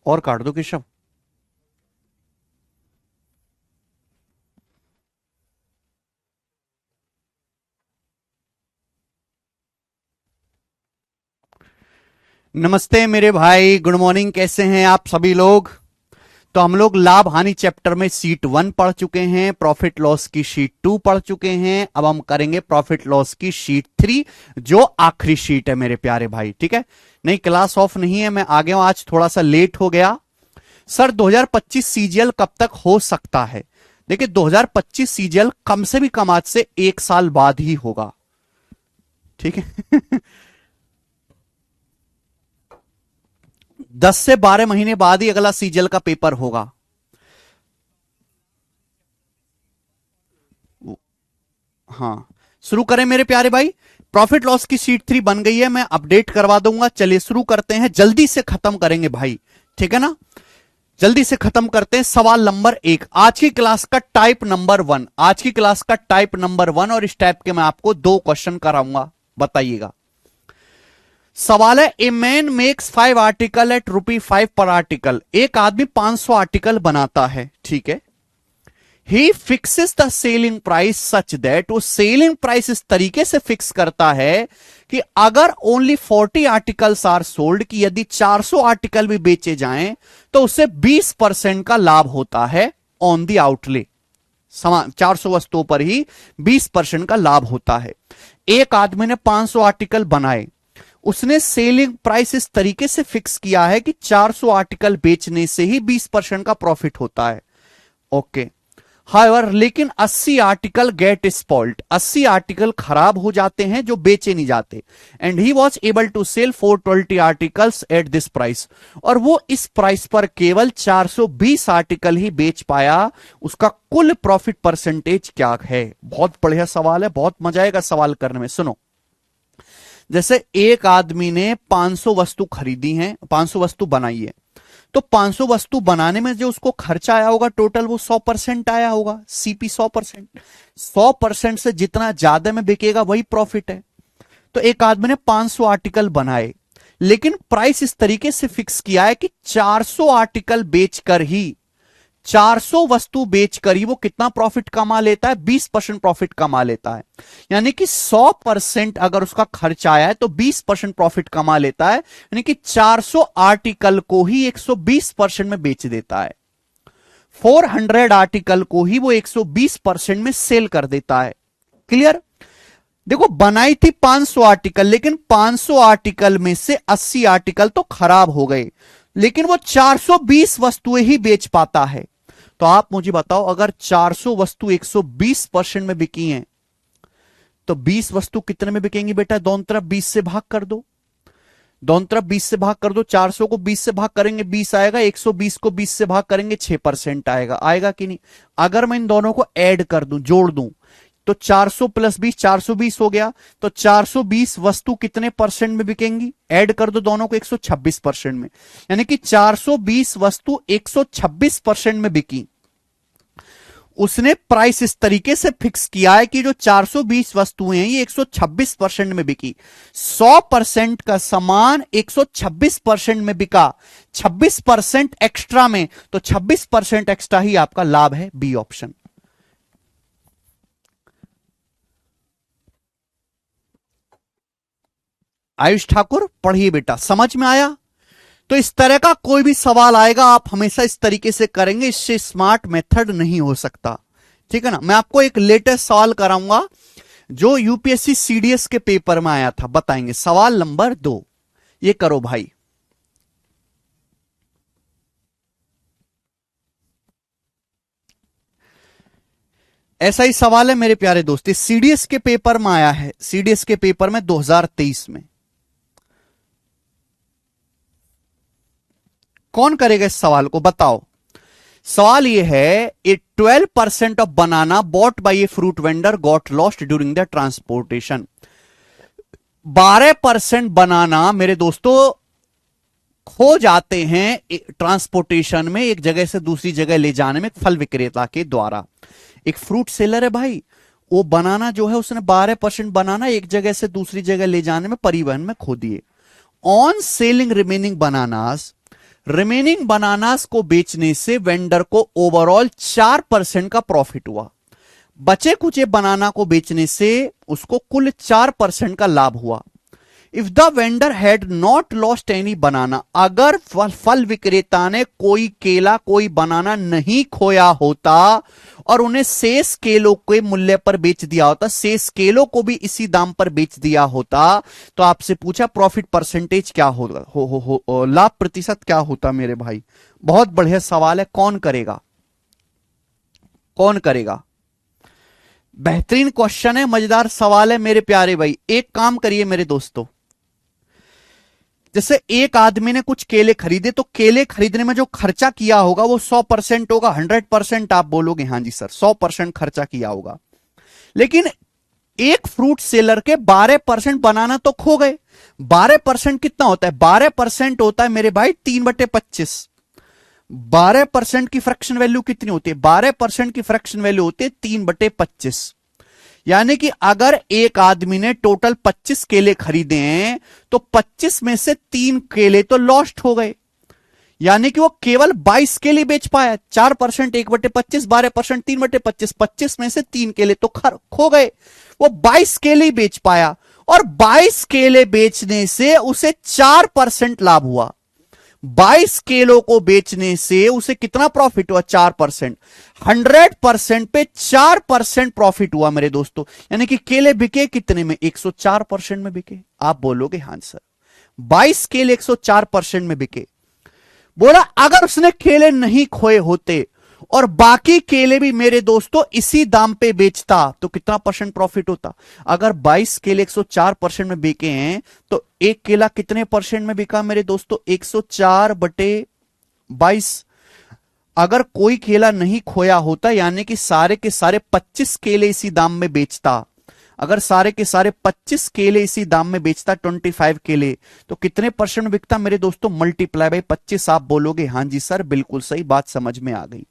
और काट दो केशव। नमस्ते मेरे भाई, गुड मॉर्निंग। कैसे हैं आप सभी लोग? तो हम लोग लाभ हानि चैप्टर में शीट 1 पढ़ चुके हैं, प्रॉफिट लॉस की शीट 2 पढ़ चुके हैं। अब हम करेंगे प्रॉफिट लॉस की शीट 3, जो आखिरी शीट है मेरे प्यारे भाई। ठीक है, नहीं क्लास ऑफ नहीं है, मैं आ गया हूं, आज थोड़ा सा लेट हो गया। सर 2025 सीजीएल कब तक हो सकता है? देखिए 2025 सीजीएल कम से भी कम आज से 1 साल बाद ही होगा। ठीक है 10 से 12 महीने बाद ही अगला सीजीएल का पेपर होगा। हाँ, शुरू करें मेरे प्यारे भाई। प्रॉफिट लॉस की शीट 3 बन गई है, मैं अपडेट करवा दूंगा। चलिए शुरू करते हैं, जल्दी से खत्म करेंगे भाई। ठीक है ना, जल्दी से खत्म करते हैं। सवाल नंबर 1, आज की क्लास का टाइप नंबर 1, आज की क्लास का टाइप नंबर 1, और इस टाइप के मैं आपको 2 क्वेश्चन कराऊंगा, बताइएगा। सवाल है, a man makes 5 article at ₹5 per article. एक आदमी 500 आर्टिकल बनाता है, ठीक है। He fixes the selling price such that, वो सेलिंग प्राइस इस तरीके से फिक्स करता है कि अगर ओनली 40 आर्टिकल्स आर सोल्ड, कि यदि 400 आर्टिकल भी बेचे जाएं तो उससे 20% का लाभ होता है ऑन द आउटले। 400 वस्तुओं पर ही 20% का लाभ होता है। एक आदमी ने 500 आर्टिकल बनाए, उसने सेलिंग प्राइस इस तरीके से फिक्स किया है कि 400 आर्टिकल बेचने से ही 20% का प्रॉफिट होता है। ओके, हाउएवर लेकिन 80 आर्टिकल गेट स्पॉइल्ड, 80 आर्टिकल खराब हो जाते हैं जो बेचे नहीं जाते। And he was able to sell 420 articles at this price, और वो इस प्राइस पर केवल 420 आर्टिकल ही बेच पाया। उसका कुल प्रॉफिट परसेंटेज क्या है? बहुत बढ़िया सवाल है, बहुत मजा आएगा सवाल करने में। सुनो, जैसे एक आदमी ने 500 वस्तु खरीदी है, 500 वस्तु बनाई है, तो 500 वस्तु बनाने में जो उसको खर्चा आया होगा टोटल, वो 100% आया होगा। सीपी 100%, 100% से जितना ज्यादा में बिकेगा वही प्रॉफिट है। तो एक आदमी ने 500 आर्टिकल बनाए, लेकिन प्राइस इस तरीके से फिक्स किया है कि 400 आर्टिकल बेचकर ही, 400 वस्तु बेचकर ही वो कितना प्रॉफिट कमा लेता है? 20% प्रॉफिट कमा लेता है। यानी कि 100% अगर उसका खर्च आया है तो 20% प्रॉफिट कमा लेता है। यानी कि 400 आर्टिकल को ही 120% में बेच देता है, 400 आर्टिकल को ही वो 120% में सेल कर देता है। क्लियर? देखो, बनाई थी 500 आर्टिकल, लेकिन 500 आर्टिकल में से 80 आर्टिकल तो खराब हो गए, लेकिन वो 420 वस्तुएं ही बेच पाता है। तो आप मुझे बताओ, अगर 400 वस्तु 120% में बिकी हैं, तो 20 वस्तु कितने में बिकेंगी बेटा? दोनों तरफ 20 से भाग कर दो, दोनों तरफ 20 से भाग कर दो। 400 को 20 से भाग करेंगे 20 आएगा, 120 को 20 से भाग करेंगे 6% आएगा। आएगा कि नहीं? अगर मैं इन दोनों को ऐड कर दूं, जोड़ दूं, तो 400 प्लस 20 420 हो गया। तो 420 वस्तु कितने परसेंट में बिकेंगी? ऐड कर दो दोनों को, 126% में। यानी कि 420 वस्तु 126% में बिकी। उसने प्राइस इस तरीके से फिक्स किया है कि जो 420 वस्तुएं हैं ये 126% में बिकी। 100% का सामान 126% में बिका, 26% एक्स्ट्रा में, तो 26% एक्स्ट्रा ही आपका लाभ है। B option. आयुष ठाकुर पढ़िए बेटा, समझ में आया? तो इस तरह का कोई भी सवाल आएगा, आप हमेशा इस तरीके से करेंगे, इससे स्मार्ट मेथड नहीं हो सकता। ठीक है ना? मैं आपको एक लेटेस्ट सवाल कराऊंगा जो यूपीएससी सीडीएस के पेपर में आया था, बताएंगे। सवाल नंबर 2, ये करो भाई। ऐसा ही सवाल है मेरे प्यारे दोस्त, सीडीएस के पेपर में आया है, सीडीएस के पेपर में 2023 में। कौन करेगा इस सवाल को, बताओ। सवाल यह है, ए 12% of banana bought by a fruit vendor got lost during the transportation. 12% बनाना मेरे दोस्तों खो जाते हैं ट्रांसपोर्टेशन में, एक जगह से दूसरी जगह ले जाने में, फल विक्रेता के द्वारा। एक फ्रूट सेलर है भाई, वो बनाना जो है उसने 12% बनाना एक जगह से दूसरी जगह ले जाने में, परिवहन में खो दिए। On selling remaining bananas, remaining bananas को बेचने से वेंडर को ओवरऑल 4% का प्रॉफिट हुआ। बचे कुचे बनाना को बेचने से उसको कुल 4% का लाभ हुआ। If the vendor had not lost any banana, अगर फल विक्रेता ने कोई केला कोई बनाना नहीं खोया होता और उन्हें शेष केलों के मूल्य पर बेच दिया होता, शेष केलों को भी इसी दाम पर बेच दिया होता, तो आपसे पूछा प्रॉफिट परसेंटेज क्या होगा, लाभ प्रतिशत क्या होता मेरे भाई। बहुत बढ़िया सवाल है, कौन करेगा, कौन करेगा। बेहतरीन क्वेश्चन है, मजेदार सवाल है मेरे प्यारे भाई। एक काम करिए मेरे दोस्तों, जैसे एक आदमी ने कुछ केले खरीदे तो केले खरीदने में जो खर्चा किया होगा वो 100% होगा, 100% आप बोलोगे हाँ जी सर 100% खर्चा किया होगा। लेकिन एक फ्रूट सेलर के 12% बनाना तो खो गए। 12% कितना होता है, 12% होता है मेरे भाई 3/25। 12% की फ्रैक्शन वैल्यू कितनी होती है, 12% की फ्रैक्शन वैल्यू होती है 3/25। यानी कि अगर एक आदमी ने टोटल 25 केले खरीदे हैं तो 25 में से 3 केले तो लॉस्ट हो गए, यानी कि वो केवल 22 केले बेच पाया। 4% 1/25, 12% 3/25, 25 में से 3 केले तो खो गए, वो 22 केले ही बेच पाया। और 22 केले बेचने से उसे 4% लाभ हुआ। 22 केलों को बेचने से उसे कितना प्रॉफिट हुआ, 4%। 100% पे 4% प्रॉफिट हुआ मेरे दोस्तों। यानी कि केले बिके कितने में, 104% में बिके। आप बोलोगे हाँ सर 22 केले 104% में बिके। बोला अगर उसने केले नहीं खोए होते और बाकी केले भी मेरे दोस्तों इसी दाम पे बेचता तो कितना परसेंट प्रॉफिट होता। अगर 22 केले 104% में बिके हैं तो एक केला कितने परसेंट में बिका मेरे दोस्तों, 104/22। अगर कोई केला नहीं खोया होता यानी कि सारे के सारे 25 केले इसी दाम में बेचता, अगर सारे के सारे 25 केले इसी दाम में बेचता 25 केले, तो कितने परसेंट में बिकता मेरे दोस्तों, मल्टीप्लाई बाय 25। आप बोलोगे हाँ जी सर बिल्कुल सही बात, समझ में आ गई।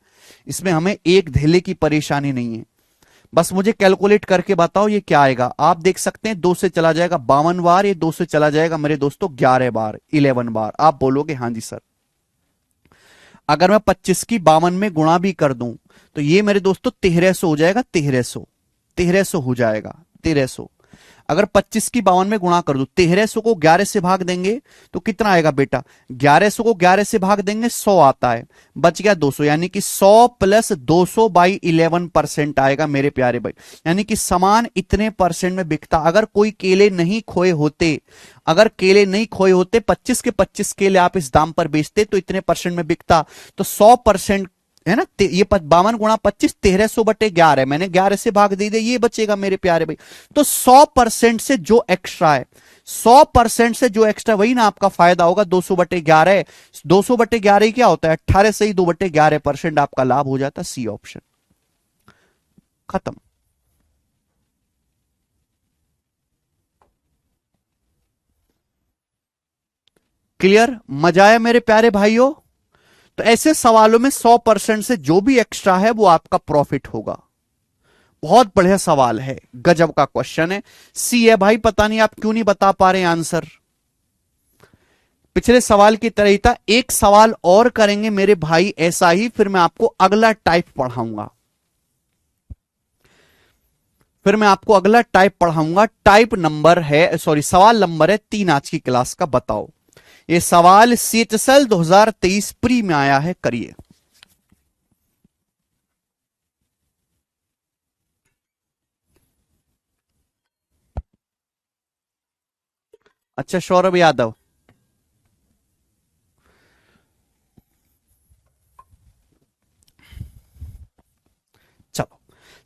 इसमें हमें एक धेले की परेशानी नहीं है, बस मुझे कैलकुलेट करके बताओ ये क्या आएगा। आप देख सकते हैं 2 से चला जाएगा 52 बार, ये 2 से चला जाएगा मेरे दोस्तों 11 बार, 11 बार। आप बोलोगे हाँ जी सर। अगर मैं 25 की 52 में गुणा भी कर दूं तो ये मेरे दोस्तों 1300 हो जाएगा, 1300 हो जाएगा, 1300। अगर 25 की 52 में गुणा कर दो, 1300 को 11 से भाग देंगे तो कितना आएगा बेटा, 1100 को 11 से भाग देंगे 100 आता है, बच गया 200, यानी कि 100 प्लस 200/11% आएगा मेरे प्यारे भाई। यानी कि सामान इतने परसेंट में बिकता। अगर कोई केले नहीं खोए होते, अगर केले नहीं खोए होते 25 के 25 केले आप इस दाम पर बेचते तो इतने परसेंट में बिकता। तो 100% है ना, ये 52 गुणा 25 1300/11, मैंने 11 से भाग दे दिया, ये बचेगा मेरे प्यारे भाई। तो 100% से जो एक्स्ट्रा है, 100% से जो एक्स्ट्रा वही ना आपका फायदा होगा, 200/11। 200/11 क्या होता है, 18 से ही 2/11% आपका लाभ हो जाता। सी ऑप्शन खत्म। क्लियर, मजा आया मेरे प्यारे भाइयों। तो ऐसे सवालों में 100% से जो भी एक्स्ट्रा है वो आपका प्रॉफिट होगा। बहुत बढ़िया सवाल है, गजब का क्वेश्चन है। सी है भाई, पता नहीं आप क्यों नहीं बता पा रहे आंसर। पिछले सवाल की तरह ही था। एक सवाल और करेंगे मेरे भाई ऐसा ही, फिर मैं आपको अगला टाइप पढ़ाऊंगा, टाइप नंबर है, सॉरी सवाल नंबर है 3 आज की क्लास का। बताओ ये सवाल CHSL 2023 प्री में आया है, करिए। अच्छा सौरभ यादव, चलो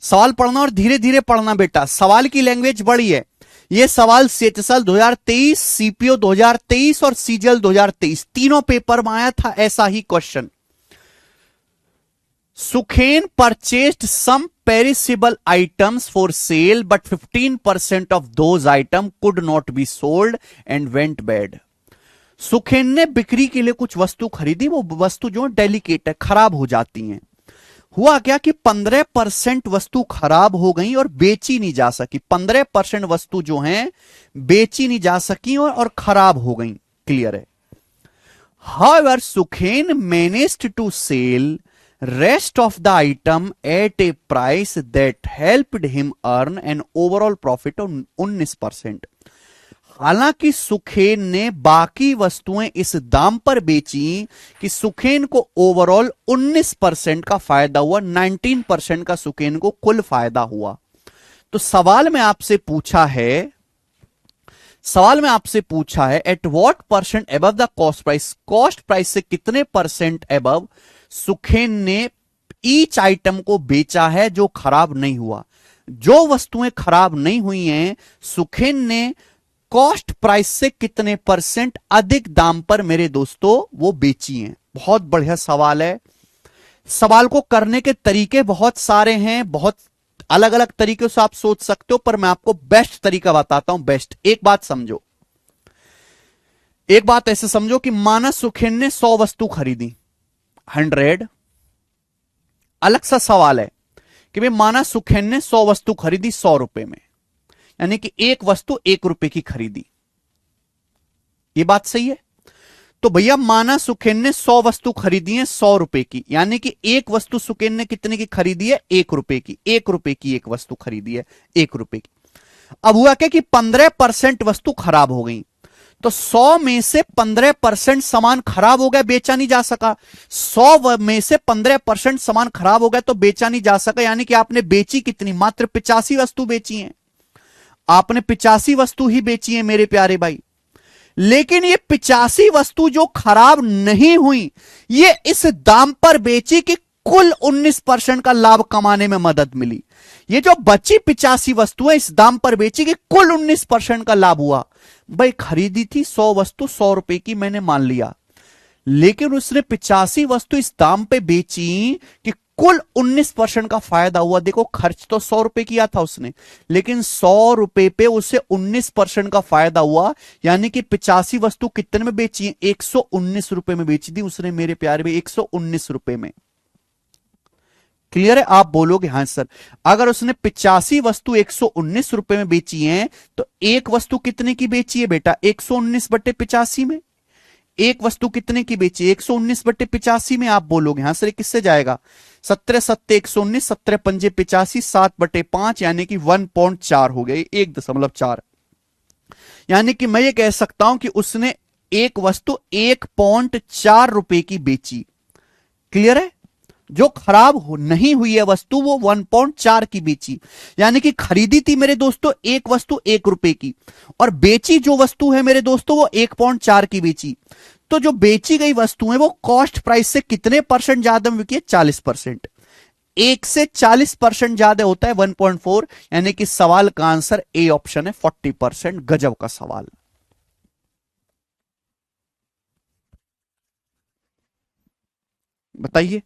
सवाल पढ़ना और धीरे धीरे पढ़ना बेटा, सवाल की लैंग्वेज बड़ी है। यह सवाल CHSL 2023, CPO 2023 और CGL 2023 तीनों पेपर में आया था ऐसा ही question. Sukhen purchased some perishable items for sale but 15% of those items could not be sold and went bad। सुखेन ने बिक्री के लिए कुछ वस्तु खरीदी, वो वस्तु जो डेलिकेट है, खराब हो जाती हैं। हुआ क्या कि 15% वस्तु खराब हो गई और बेची नहीं जा सकी। 15% वस्तु जो है बेची नहीं जा सकी और खराब हो गई। क्लियर है। However, Sukhen managed to sell rest of the item at a price that helped him earn an overall profit of 19%. हालांकि सुखेन ने बाकी वस्तुएं इस दाम पर बेची कि सुखेन को ओवरऑल 19% का फायदा हुआ, 19% का सुखेन को कुल फायदा हुआ। तो सवाल में आपसे पूछा है at what percent above the cost price से कितने परसेंट अबव सुखेन ने ईच आइटम को बेचा है जो खराब नहीं हुआ। जो वस्तुएं खराब नहीं हुई हैं सुखेन ने कॉस्ट प्राइस से कितने परसेंट अधिक दाम पर मेरे दोस्तों वो बेची हैं। बहुत बढ़िया सवाल है। सवाल को करने के तरीके बहुत सारे हैं, बहुत अलग अलग तरीके से आप सोच सकते हो, पर मैं आपको बेस्ट तरीका बताता हूं। बेस्ट एक बात समझो, एक बात ऐसे समझो कि माना सुखेन ने 100 वस्तु खरीदी, 100। अलग सा सवाल है कि भाई माना सुखेन ने 100 वस्तु खरीदी 100 रुपए में, यानी कि एक वस्तु 1 रुपए की खरीदी। ये बात सही है? तो भैया माना सुखेन ने 100 वस्तु खरीदी है 100 रुपए की, यानी कि एक वस्तु सुखेन ने कितने की खरीदी है? 1 रुपए की। 1 रुपए की एक वस्तु खरीदी है 1 रुपए की। अब हुआ क्या कि 15% वस्तु खराब हो गई, तो 100 में से 15% सामान खराब हो गया, बेचा नहीं जा सका। 100 में से 15% सामान खराब हो गया तो बेचा नहीं जा सका, यानी कि आपने बेची कितनी? मात्र 85 वस्तु बेची है। आपने 85 वस्तु ही बेची है मेरे प्यारे भाई। लेकिन ये 85 वस्तु जो खराब नहीं हुई, ये इस दाम पर बेची कि कुल 19% का लाभ कमाने में मदद मिली। ये जो बची 85 वस्तुएं इस दाम पर बेची कि कुल 19% का लाभ हुआ। भाई खरीदी थी 100 वस्तु 100 रुपए की, मैंने मान लिया, लेकिन उसने 85 वस्तु इस दाम पे बेची कि कुल 19% का फायदा हुआ। देखो खर्च तो 100 रुपए किया था उसने, लेकिन 100 रुपए पे उसे 19% का फायदा हुआ, यानी कि 85 वस्तु कितने में बेची है? 119 रुपए में बेची थी उसने मेरे प्यारे भाई, 119 रुपए में। क्लियर है? आप बोलोगे हां सर। अगर उसने 85 वस्तु 119 रुपए में बेची है तो एक वस्तु कितने की बेची है बेटा? 119/85 में। एक वस्तु कितने की बेची? 119/85 में। आप बोलोगे हां सर, किससे जाएगा? 17 7 119, 17 पंजे 85, 7/5 यानी कि 1.4 हो गया, 1.4। यानी कि मैं ये कह सकता हूं कि उसने एक वस्तु 1.4 रुपए की बेची। क्लियर है? जो खराब नहीं हुई है वस्तु वो 1.4 की बेची, यानी कि खरीदी थी मेरे दोस्तों एक वस्तु 1 रुपए की, और बेची जो वस्तु है मेरे दोस्तों वो 1.4 की बेची। तो जो बेची गई वस्तु है वो कॉस्ट प्राइस से कितने परसेंट ज्यादा बिकी है? 40%। 1 से 40% ज्यादा होता है 1.4, यानी कि सवाल का आंसर ए ऑप्शन है 40%। गजब का सवाल। बताइए।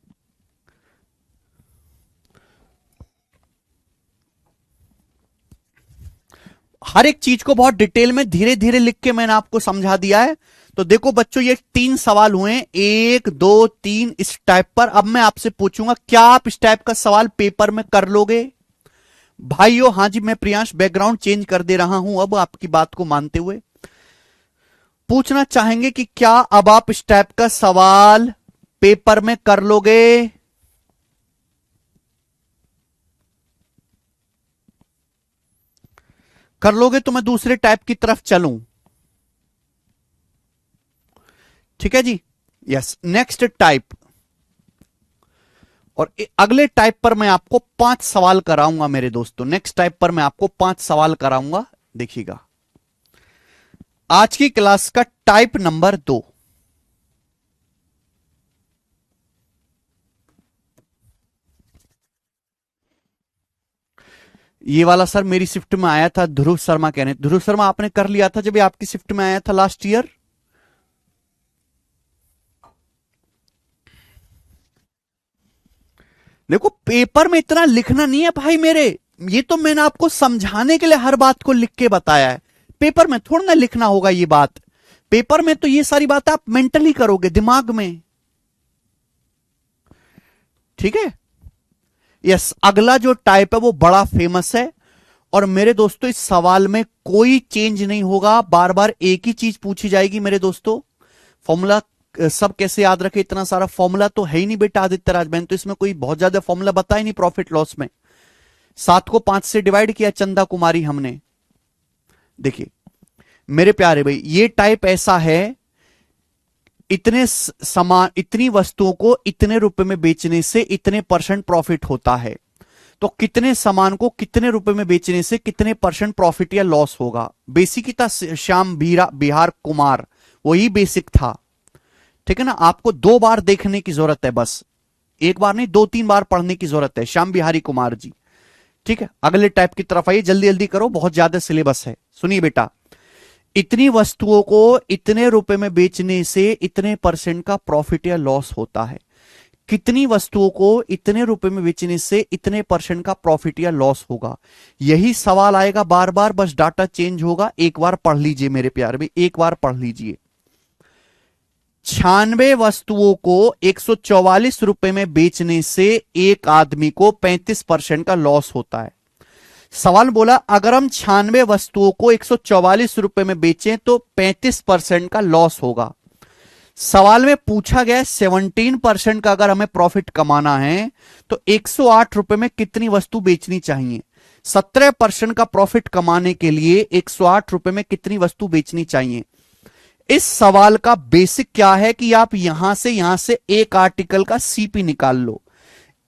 हर एक चीज को बहुत डिटेल में धीरे धीरे लिख के मैंने आपको समझा दिया है। तो देखो बच्चों, ये 3 सवाल हुए, 1 2 3 इस टाइप पर। अब मैं आपसे पूछूंगा क्या आप इस टाइप का सवाल पेपर में कर लोगे भाइयों? हां जी, मैं प्रियांश बैकग्राउंड चेंज कर दे रहा हूं अब आपकी बात को मानते हुए। पूछना चाहेंगे कि क्या अब आप इस टाइप का सवाल पेपर में कर लोगे? कर लोगे तो मैं दूसरे टाइप की तरफ चलूं। ठीक है जी, यस। नेक्स्ट टाइप, और अगले टाइप पर मैं आपको 5 सवाल कराऊंगा मेरे दोस्तों। नेक्स्ट टाइप पर मैं आपको 5 सवाल कराऊंगा। देखिएगा, आज की क्लास का टाइप नंबर 2। ये वाला सर मेरी शिफ्ट में आया था, ध्रुव शर्मा कह रहे हैं। ध्रुव शर्मा आपने कर लिया था जब ये आपकी शिफ्ट में आया था लास्ट ईयर? देखो पेपर में इतना लिखना नहीं है भाई मेरे, ये तो मैंने आपको समझाने के लिए हर बात को लिख के बताया है। पेपर में थोड़ा ना लिखना होगा ये बात। पेपर में तो ये सारी बातें आप मेंटली करोगे दिमाग में। ठीक है, यस। अगला जो टाइप है वो बड़ा फेमस है, और मेरे दोस्तों इस सवाल में कोई चेंज नहीं होगा, बार बार एक ही चीज पूछी जाएगी मेरे दोस्तों। फॉर्मूला सब कैसे याद रखे, इतना सारा फॉर्मूला तो है ही नहीं बेटा आदित्य राज। मैंने तो इसमें कोई बहुत ज्यादा फॉर्मूला बताया नहीं प्रॉफिट लॉस में। 7 को 5 से डिवाइड किया चंदा कुमारी हमने। देखिए मेरे प्यारे भाई, ये टाइप ऐसा है, इतने सामान, इतनी वस्तुओं को इतने रुपए में बेचने से इतने % प्रॉफिट होता है। तो कितने सामान को कितने रुपए में बेचने से कितने % प्रॉफिट या लॉस होगा। बेसिक ही था श्याम बिहार कुमार, वही बेसिक था। ठीक है ना, आपको 2 बार देखने की जरूरत है, बस 1 बार नहीं 2-3 बार पढ़ने की जरूरत है। श्याम बिहारी कुमार जी। ठीक है, अगले टाइप की तरफ आइए, जल्दी जल्दी करो, बहुत ज्यादा सिलेबस है। सुनिए बेटा, इतनी वस्तुओं को इतने रुपए में बेचने से इतने % का प्रॉफिट या लॉस होता है। कितनी वस्तुओं को इतने रुपए में बेचने से इतने % का प्रॉफिट या लॉस होगा। यही सवाल आएगा बार बार, बस डाटा चेंज होगा। एक बार पढ़ लीजिए मेरे प्यारे में, एक बार पढ़ लीजिए। 96 वस्तुओं को 144 रुपए में बेचने से एक आदमी को 35% का लॉस होता है। सवाल बोला अगर हम 96 वस्तुओं को 144 रुपए में बेचें तो 35% का लॉस होगा। सवाल में पूछा गया 17% का अगर हमें प्रॉफिट कमाना है तो 108 रुपए में कितनी वस्तु बेचनी चाहिए। 17% का प्रॉफिट कमाने के लिए 108 रुपए में कितनी वस्तु बेचनी चाहिए। इस सवाल का बेसिक क्या है कि आप यहां से एक आर्टिकल का सीपी निकाल लो,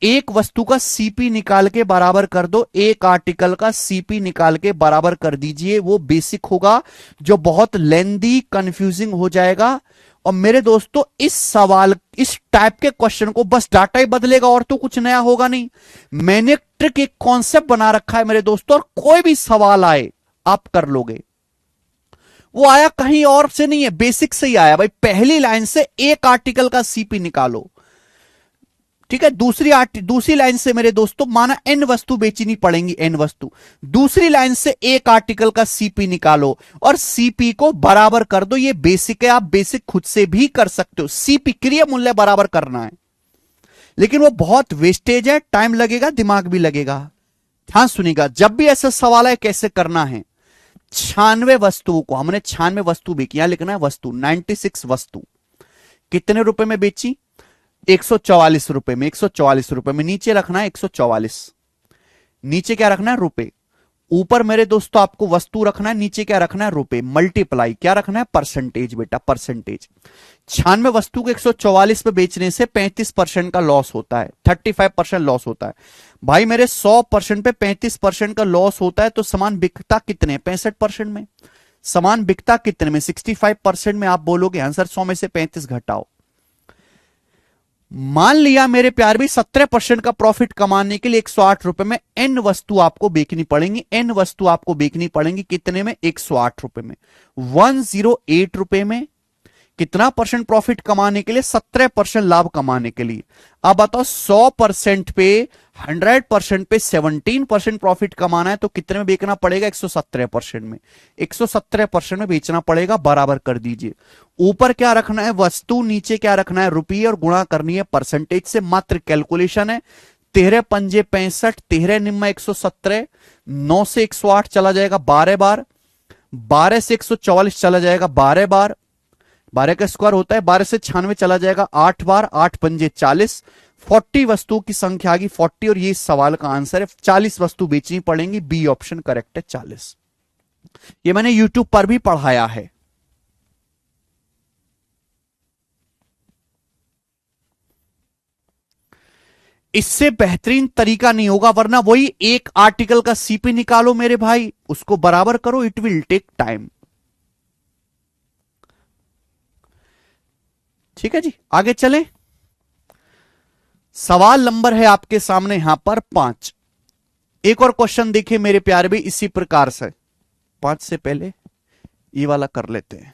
एक वस्तु का सीपी निकाल के बराबर कर दो, एक आर्टिकल का सीपी निकाल के बराबर कर दीजिए। वो बेसिक होगा जो बहुत लेंदी कंफ्यूजिंग हो जाएगा। और मेरे दोस्तों इस सवाल, इस टाइप के क्वेश्चन को बस डाटा ही बदलेगा और तो कुछ नया होगा नहीं। मैंने ट्रिक, एक कॉन्सेप्ट बना रखा है मेरे दोस्तों, और कोई भी सवाल आए आप कर लोगे। वो आया कहीं और से नहीं है, बेसिक से ही आया भाई। पहली लाइन से एक आर्टिकल का सीपी निकालो, ठीक है। दूसरी लाइन से मेरे दोस्तों माना n वस्तु बेचनी पड़ेंगी, n वस्तु। दूसरी लाइन से एक आर्टिकल का सीपी निकालो और सीपी को बराबर कर दो। ये बेसिक है, आप बेसिक खुद से भी कर सकते हो। सीपी क्रिय मूल्य बराबर करना है, लेकिन वो बहुत वेस्टेज है, टाइम लगेगा, दिमाग भी लगेगा। ध्यान सुनिएगा, जब भी ऐसा सवाल है कैसे करना है। 96 वस्तुओं को हमने 96 वस्तु बेची, यहां लिखना है वस्तु, 96 वस्तु कितने रुपए में बेची, 144 रुपए में। 144 रुपए में नीचे रखना है 144, नीचे क्या रखना है रुपए। ऊपर मेरे दोस्तों आपको वस्तु रखना है, नीचे क्या रखना है रुपए। मल्टीप्लाई क्या रखना है, परसेंटेज बेटा, परसेंटेज। 96 वस्तु को 144 पे बेचने से 35% का लॉस होता है, 35% लॉस होता है। भाई मेरे 100% पे 35% का लॉस होता है तो सामान बिकता कितने, 65% में। सामान बिकता कितने में, 65% में। आप बोलोगे आंसर 100 में से 35 घटाओ। मान लिया मेरे प्यार भी 17% का प्रॉफिट कमाने के लिए 108 रुपए में n वस्तु आपको बेचनी पड़ेंगी। n वस्तु आपको बेचनी पड़ेंगी कितने में, 108 रुपए में। 108 रुपए में कितना % प्रॉफिट कमाने के लिए, 17% लाभ कमाने के लिए। अब बताओ 100% पे 100% पे 17% प्रॉफिट कमाना है तो कितने में बेचना पड़ेगा, 117% में। 117% में बेचना पड़ेगा, बराबर कर दीजिए। ऊपर क्या रखना है वस्तु, नीचे क्या रखना है रुपये, और गुणा करनी है परसेंटेज से। मात्र कैलकुलेशन है। 13 पंजे 65, 13 निम्मा 117, 9 से 108 चला जाएगा 12 बार, 12 से 144 चला जाएगा 12 बार, 12 का स्क्वायर होता है, 12 से 96 चला जाएगा 8 बार, 8 पंजे 40, 40 वस्तुओं की संख्या आ गई 40। और ये सवाल का आंसर है 40 वस्तु बेचनी पड़ेंगी। बी ऑप्शन करेक्ट है, 40। ये मैंने यूट्यूब पर भी पढ़ाया है। इससे बेहतरीन तरीका नहीं होगा, वरना वही एक आर्टिकल का सीपी निकालो मेरे भाई, उसको बराबर करो, इट विल टेक टाइम। ठीक है जी, आगे चलें। सवाल नंबर है आपके सामने यहां पर 5। एक और क्वेश्चन देखिए मेरे प्यारे भी इसी प्रकार से। 5 से पहले ये वाला कर लेते हैं।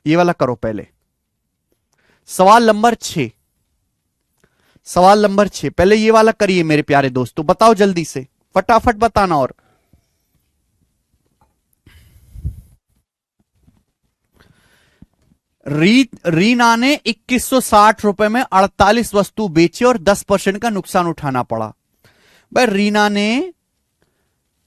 ये वाला करो पहले। सवाल नंबर 6, सवाल नंबर 6 पहले ये वाला करिए मेरे प्यारे दोस्तों। बताओ जल्दी से, फटाफट बताना। और रीना ने 2160 रुपए में 48 वस्तु बेची और 10% का नुकसान उठाना पड़ा। भाई रीना ने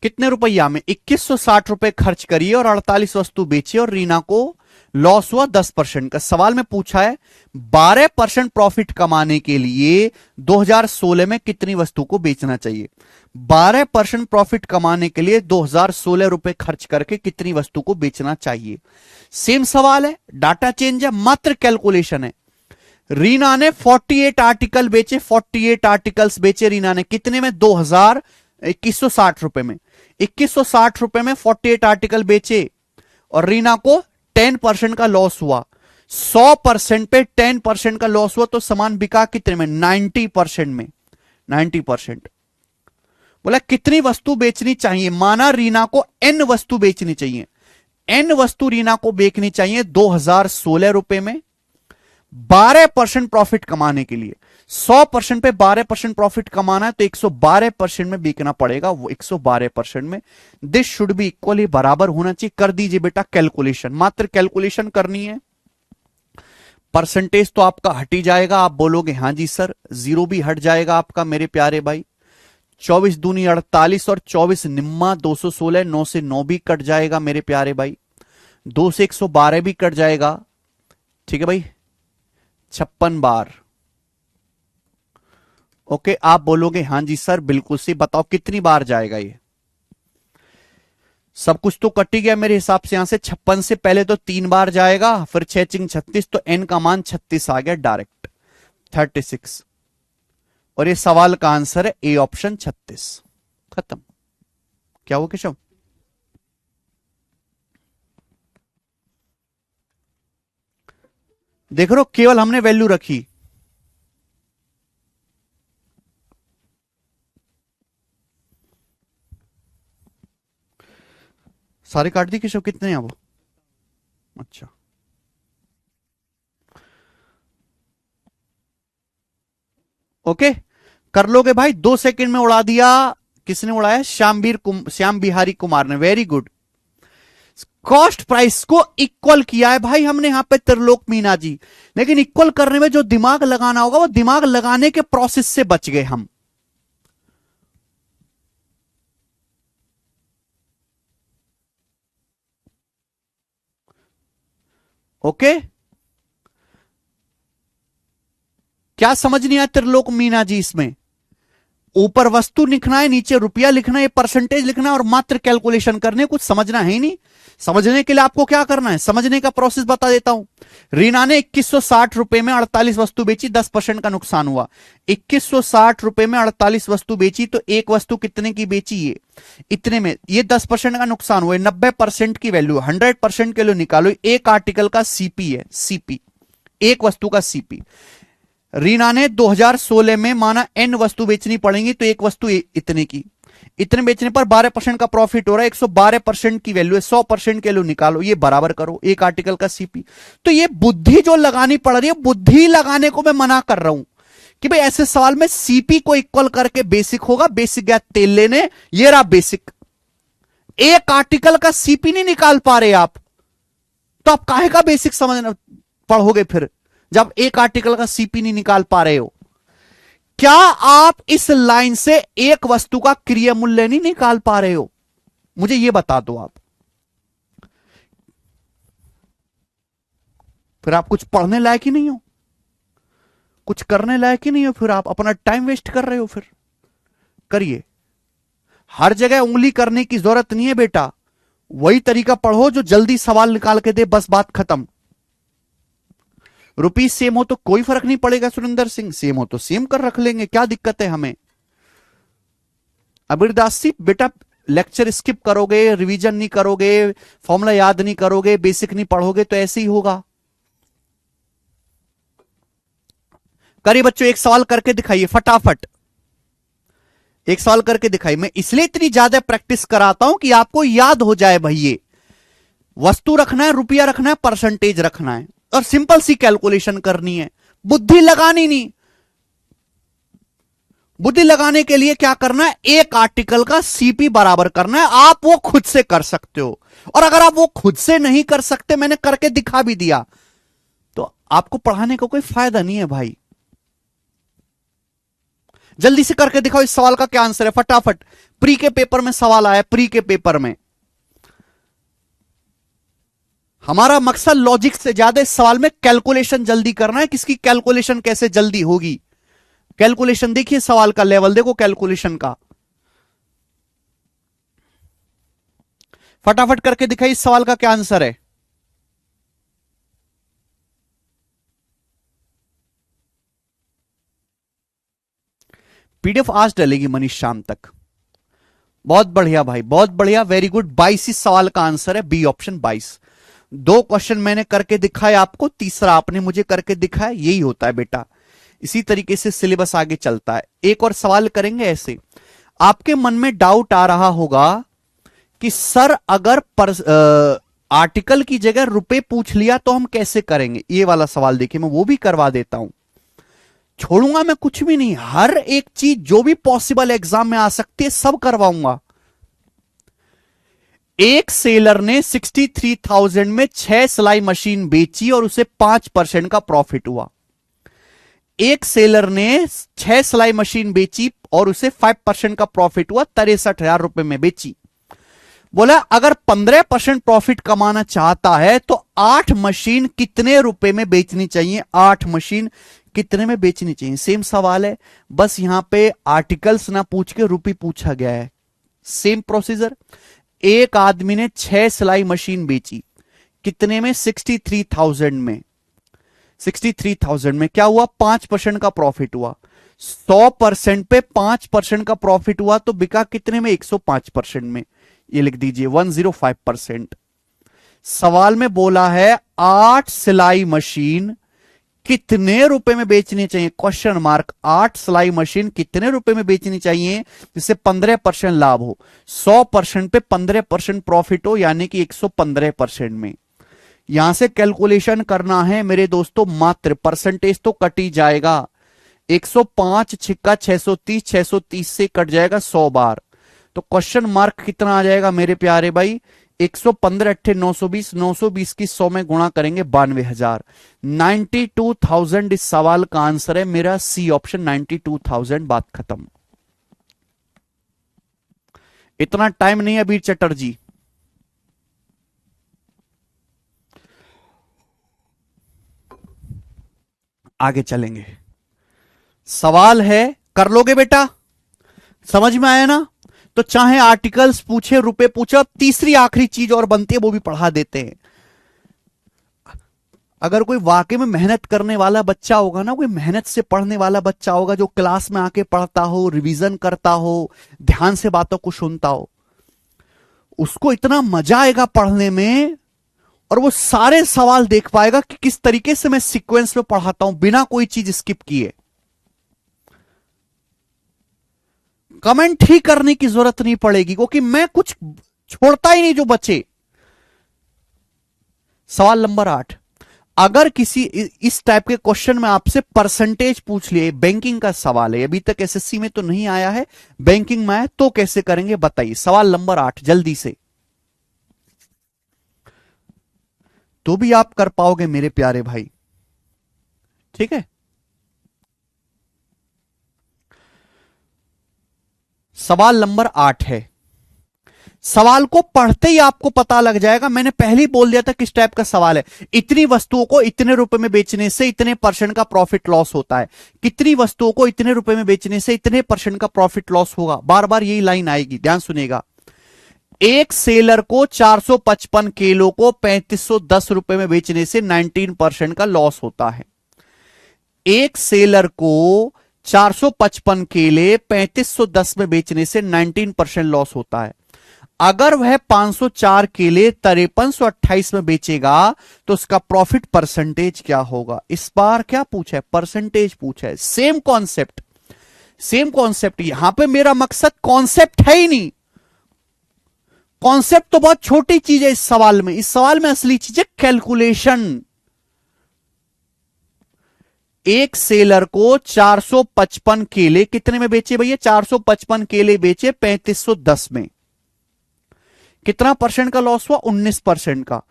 कितने रुपया में 2160 रुपए खर्च करिए और 48 वस्तु बेची और रीना को लॉस हुआ 10% का। सवाल में पूछा है 12% प्रॉफिट कमाने के लिए 2016 में कितनी वस्तु को बेचना चाहिए। 12% प्रॉफिट कमाने के लिए 2016 रुपए खर्च करके कितनी वस्तु को बेचना चाहिए। सेम सवाल है, डाटा चेंज है, मात्र कैलकुलेशन है। रीना ने 48 आर्टिकल बेचे, 48 आर्टिकल्स बेचे रीना ने, कितने में 2160 रुपए में। 2160 रुपए में 48 आर्टिकल बेचे और रीना को 10% का लॉस हुआ। 100% पे 10% का लॉस हुआ तो सामान बिका कितने में, 90% में। 90% बोला कितनी वस्तु बेचनी चाहिए। माना रीना को n वस्तु बेचनी चाहिए, n वस्तु रीना को बेचनी चाहिए 2016 रुपए में 12% प्रॉफिट कमाने के लिए। 100% पे 12% प्रॉफिट कमाना है तो 112% में बिकना पड़ेगा, वो 112% में। दिस शुड बी इक्वल, ही बराबर होना चाहिए। कर दीजिए बेटा कैलकुलेशन, मात्र कैलकुलेशन करनी है। परसेंटेज तो आपका हट ही जाएगा, आप बोलोगे हां जी सर। जीरो भी हट जाएगा आपका मेरे प्यारे भाई। 24 दूनी 48 और 24 निम्मा 216, 9 से 9 भी कट जाएगा मेरे प्यारे भाई। 2 से 112 भी कट जाएगा, ठीक है भाई। 56 बार। ओके, आप बोलोगे हां जी सर बिल्कुल सही। बताओ कितनी बार जाएगा ये। सब कुछ तो कट ही गया मेरे हिसाब से। यहां से 56 से पहले तो 3 बार जाएगा, फिर 6 चिंग 36, तो एन का मान 36 आ गया डायरेक्ट, 36। और ये सवाल का आंसर है ए ऑप्शन 36। खत्म। क्या हुआ केशव? देख रहे हो, केवल हमने वैल्यू रखी। सारे काट दी केशव, कितने हैं वो? अच्छा, ओके कर लोगे भाई। 2 सेकंड में उड़ा दिया। किसने उड़ाया? श्याम बिहारी कुमार ने। Very good. कॉस्ट प्राइस को इक्वल किया है भाई हमने यहां पे त्रिलोक मीना जी। लेकिन इक्वल करने में जो दिमाग लगाना होगा वो दिमाग लगाने के प्रोसेस से बच गए हम। ओके, क्या समझ नहीं आया त्रिलोक मीना जी? इसमें ऊपर वस्तु लिखना है, नीचे रुपया लिखना है, परसेंटेज लिखना है और मात्र कैलकुलेशन करने। कुछ समझना है ही नहीं। समझने के लिए आपको क्या करना है, समझने का प्रोसेस बता देता हूं। रीना ने 2160 रुपए में 48 वस्तु बेची, 10% का नुकसान हुआ। 2160 रुपए में 48 वस्तु बेची तो एक वस्तु कितने की बेची? ये इतने में, ये 10% का नुकसान हुआ। 90% की वैल्यू, 100% के लिए निकालो। एक आर्टिकल का सीपी है, सीपी एक वस्तु का सीपी। रीना ने 2016 में माना n वस्तु बेचनी पड़ेगी तो एक वस्तु इतने की, इतने बेचने पर 12% का प्रॉफिट हो रहा है। 112% की वैल्यू है, 100% के लिए निकालो, ये बराबर करो एक आर्टिकल का सीपी। तो ये बुद्धि जो लगानी पड़ रही है, बुद्धि लगाने को मैं मना कर रहा हूं कि भाई ऐसे सवाल में सीपी को इक्वल करके बेसिक होगा। बेसिक गया तेल लेने, ये रहा बेसिक। एक आर्टिकल का सीपी नहीं निकाल पा रहे आप, तो आप काहे का बेसिक समझना पढ़ोगे फिर, जब एक आर्टिकल का सीपी नहीं निकाल पा रहे हो। क्या आप इस लाइन से एक वस्तु का क्रिया मूल्य नहीं निकाल पा रहे हो? मुझे यह बता दो आप। फिर आप कुछ पढ़ने लायक ही नहीं हो, कुछ करने लायक ही नहीं हो, फिर आप अपना टाइम वेस्ट कर रहे हो। फिर करिए। हर जगह उंगली करने की जरूरत नहीं है बेटा। वही तरीका पढ़ो जो जल्दी सवाल निकाल के दे, बस बात खत्म। रुपीज सेम हो तो कोई फर्क नहीं पड़ेगा सुरेंद्र सिंह, सेम हो तो सेम कर रख लेंगे, क्या दिक्कत है हमें। अबीरदास जी बेटा, लेक्चर स्किप करोगे, रिवीजन नहीं करोगे, फॉर्मूला याद नहीं करोगे, बेसिक नहीं पढ़ोगे तो ऐसे ही होगा। करिए बच्चों, एक सवाल करके दिखाइए फटाफट। एक सवाल करके दिखाइए। मैं इसलिए इतनी ज्यादा प्रैक्टिस कराता हूं कि आपको याद हो जाए भाई। ये वस्तु रखना है, रुपया रखना है, परसेंटेज रखना है और सिंपल सी कैलकुलेशन करनी है, बुद्धि लगानी नहीं। बुद्धि लगाने के लिए क्या करना है, एक आर्टिकल का सीपी बराबर करना है। आप वो खुद से कर सकते हो, और अगर आप वो खुद से नहीं कर सकते, मैंने करके दिखा भी दिया, तो आपको पढ़ाने का कोई फायदा नहीं है भाई। जल्दी से करके दिखाओ इस सवाल का क्या आंसर है फटाफट। प्री के पेपर में सवाल आया, प्री के पेपर में। हमारा मकसद लॉजिक से ज्यादा इस सवाल में कैलकुलेशन जल्दी करना है। किसकी कैलकुलेशन कैसे जल्दी होगी, कैलकुलेशन देखिए, सवाल का लेवल देखो कैलकुलेशन का। फटाफट करके दिखाइए इस सवाल का क्या आंसर है। पीडीएफ आज डलेगी मनीष शाम तक। बहुत बढ़िया भाई, बहुत बढ़िया, वेरी गुड। 22 इस सवाल का आंसर है, बी ऑप्शन 22। 2 क्वेश्चन मैंने करके दिखाए आपको, तीसरा आपने मुझे करके दिखाया। यही होता है बेटा, इसी तरीके से सिलेबस आगे चलता है। एक और सवाल करेंगे ऐसे। आपके मन में डाउट आ रहा होगा कि सर अगर आर्टिकल की जगह रुपए पूछ लिया तो हम कैसे करेंगे। ये वाला सवाल देखिए, मैं वो भी करवा देता हूं। छोड़ूंगा मैं कुछ भी नहीं, हर एक चीज जो भी पॉसिबल एग्जाम में आ सकती है सब करवाऊंगा। एक सेलर ने 63,000 में 6 सिलाई मशीन बेची और उसे 5% का प्रॉफिट हुआ। एक सेलर ने 6 सिलाई मशीन बेची और उसे 5% का प्रॉफिट हुआ, 63,000 रुपए में बेची। बोला अगर 15% प्रॉफिट कमाना चाहता है तो 8 मशीन कितने रुपए में बेचनी चाहिए, 8 मशीन कितने में बेचनी चाहिए। सेम सवाल है, बस यहां पे आर्टिकल्स ना पूछ के रुपये पूछा गया है। Same procedure. एक आदमी ने 6 सिलाई मशीन बेची, कितने में, 63,000 में। 63,000 में क्या हुआ, 5% का प्रॉफिट हुआ। 100% पे 5% का प्रॉफिट हुआ तो बिका कितने में, 105% में। ये लिख दीजिए 105%। सवाल में बोला है 8 सिलाई मशीन कितने रुपए में बेचनी चाहिए, क्वेश्चन मार्क। 8 सिलाई मशीन कितने रुपए में बेचनी चाहिए जिससे 15% लाभ हो, 100% पे 15% प्रॉफिट हो, यानी कि 115% में। यहां से कैलकुलेशन करना है मेरे दोस्तों, मात्र परसेंटेज तो कट ही जाएगा। 105 छिक्का 630, 630 से कट जाएगा 100 बार, तो क्वेश्चन मार्क कितना आ जाएगा मेरे प्यारे भाई, 115 अट्ठे 920, 920 की 100 में गुणा करेंगे 92,000। 92,000 इस सवाल का आंसर है मेरा, सी ऑप्शन 92,000। बात खत्म। इतना टाइम नहीं है वीर चटर्जी। आगे चलेंगे। सवाल है, कर लोगे बेटा, समझ में आया ना। तो चाहे आर्टिकल्स पूछे, रुपए पूछे, अब तीसरी आखिरी चीज और बनती है, वो भी पढ़ा देते हैं। अगर कोई वाकई में मेहनत करने वाला बच्चा होगा ना, कोई मेहनत से पढ़ने वाला बच्चा होगा जो क्लास में आके पढ़ता हो, रिवीजन करता हो, ध्यान से बातों को सुनता हो, उसको इतना मजा आएगा पढ़ने में, और वो सारे सवाल देख पाएगा कि किस तरीके से मैं सीक्वेंस में पढ़ाता हूं बिना कोई चीज स्किप किए। कमेंट ही करने की जरूरत नहीं पड़ेगी क्योंकि मैं कुछ छोड़ता ही नहीं जो बचे। सवाल नंबर 8, अगर किसी इस टाइप के क्वेश्चन में आपसे परसेंटेज पूछ लिए, बैंकिंग का सवाल है, अभी तक एसएससी में तो नहीं आया है, बैंकिंग में आया तो कैसे करेंगे बताइए। सवाल नंबर 8 जल्दी से, तो भी आप कर पाओगे मेरे प्यारे भाई, ठीक है। सवाल नंबर 8 है। सवाल को पढ़ते ही आपको पता लग जाएगा, मैंने पहले ही बोल दिया था किस टाइप का सवाल है। इतनी वस्तुओं को इतने रुपए में बेचने से इतने % का प्रॉफिट लॉस होता है, कितनी वस्तुओं को इतने रुपए में बेचने से इतने % का प्रॉफिट लॉस होगा। बार बार यही लाइन आएगी, ध्यान सुनिएगा। एक सेलर को 455 किलो को 3510 रुपए में बेचने से 19% का लॉस होता है। एक सेलर को 455 केले 3510 में बेचने से 19% लॉस होता है। अगर वह 504 केले 5328 में बेचेगा तो उसका प्रॉफिट परसेंटेज क्या होगा। इस बार क्या पूछा है, परसेंटेज पूछा है। Same concept, same concept. यहां पे मेरा मकसद कॉन्सेप्ट है ही नहीं, कॉन्सेप्ट तो बहुत छोटी चीज है इस सवाल में। इस सवाल में असली चीज है कैलकुलेशन। एक सेलर को 455 केले कितने में बेचे भैया, 455 केले बेचे 3510 में, कितना % का लॉस हुआ, 19% का।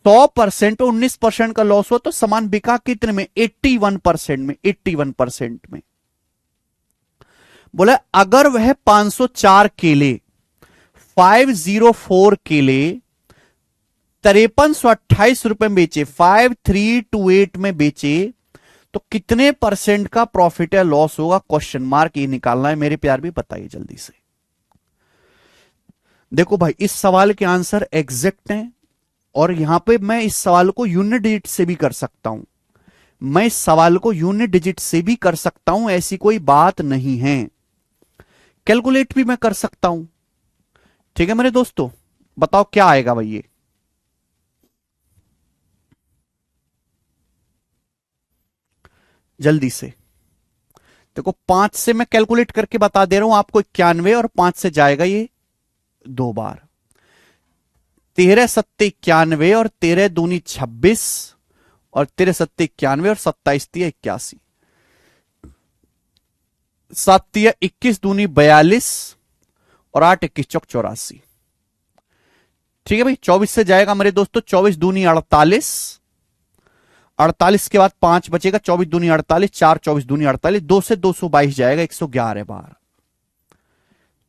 100% 19% का लॉस हुआ तो सामान बिका कितने में, 81% में, 81% में। बोला अगर वह 504 केले 504 केले 5328 रुपए में बेचे, 5328 में बेचे, तो कितने परसेंट का प्रॉफिट या लॉस होगा, क्वेश्चन मार्क ये निकालना है मेरे प्यार भी, बताइए जल्दी से। देखो भाई इस सवाल के आंसर एग्जैक्ट हैं, और यहां पे मैं इस सवाल को यूनिट डिजिट से भी कर सकता हूं, मैं इस सवाल को यूनिट डिजिट से भी कर सकता हूं, ऐसी कोई बात नहीं है, कैलकुलेट भी मैं कर सकता हूं। ठीक है मेरे दोस्तों, बताओ क्या आएगा भाई ये। जल्दी से देखो, 5 से मैं कैलकुलेट करके बता दे रहा हूं आपको, 91 और 5 से जाएगा ये 2 बार, 13 सत्ते 91 और 13 दूनी 26 और 13 सत्ते 91 और 27 तिया 81, 7 तिया 21 दूनी 42 और 8 21 चौक 84। ठीक है भाई, 24 से जाएगा मेरे दोस्तों, 24 दूनी 48, 48 के बाद 5 बचेगा, 24 दूनी 48, 4 24 दूनी 48, 2 से 222 जाएगा, 111 बार।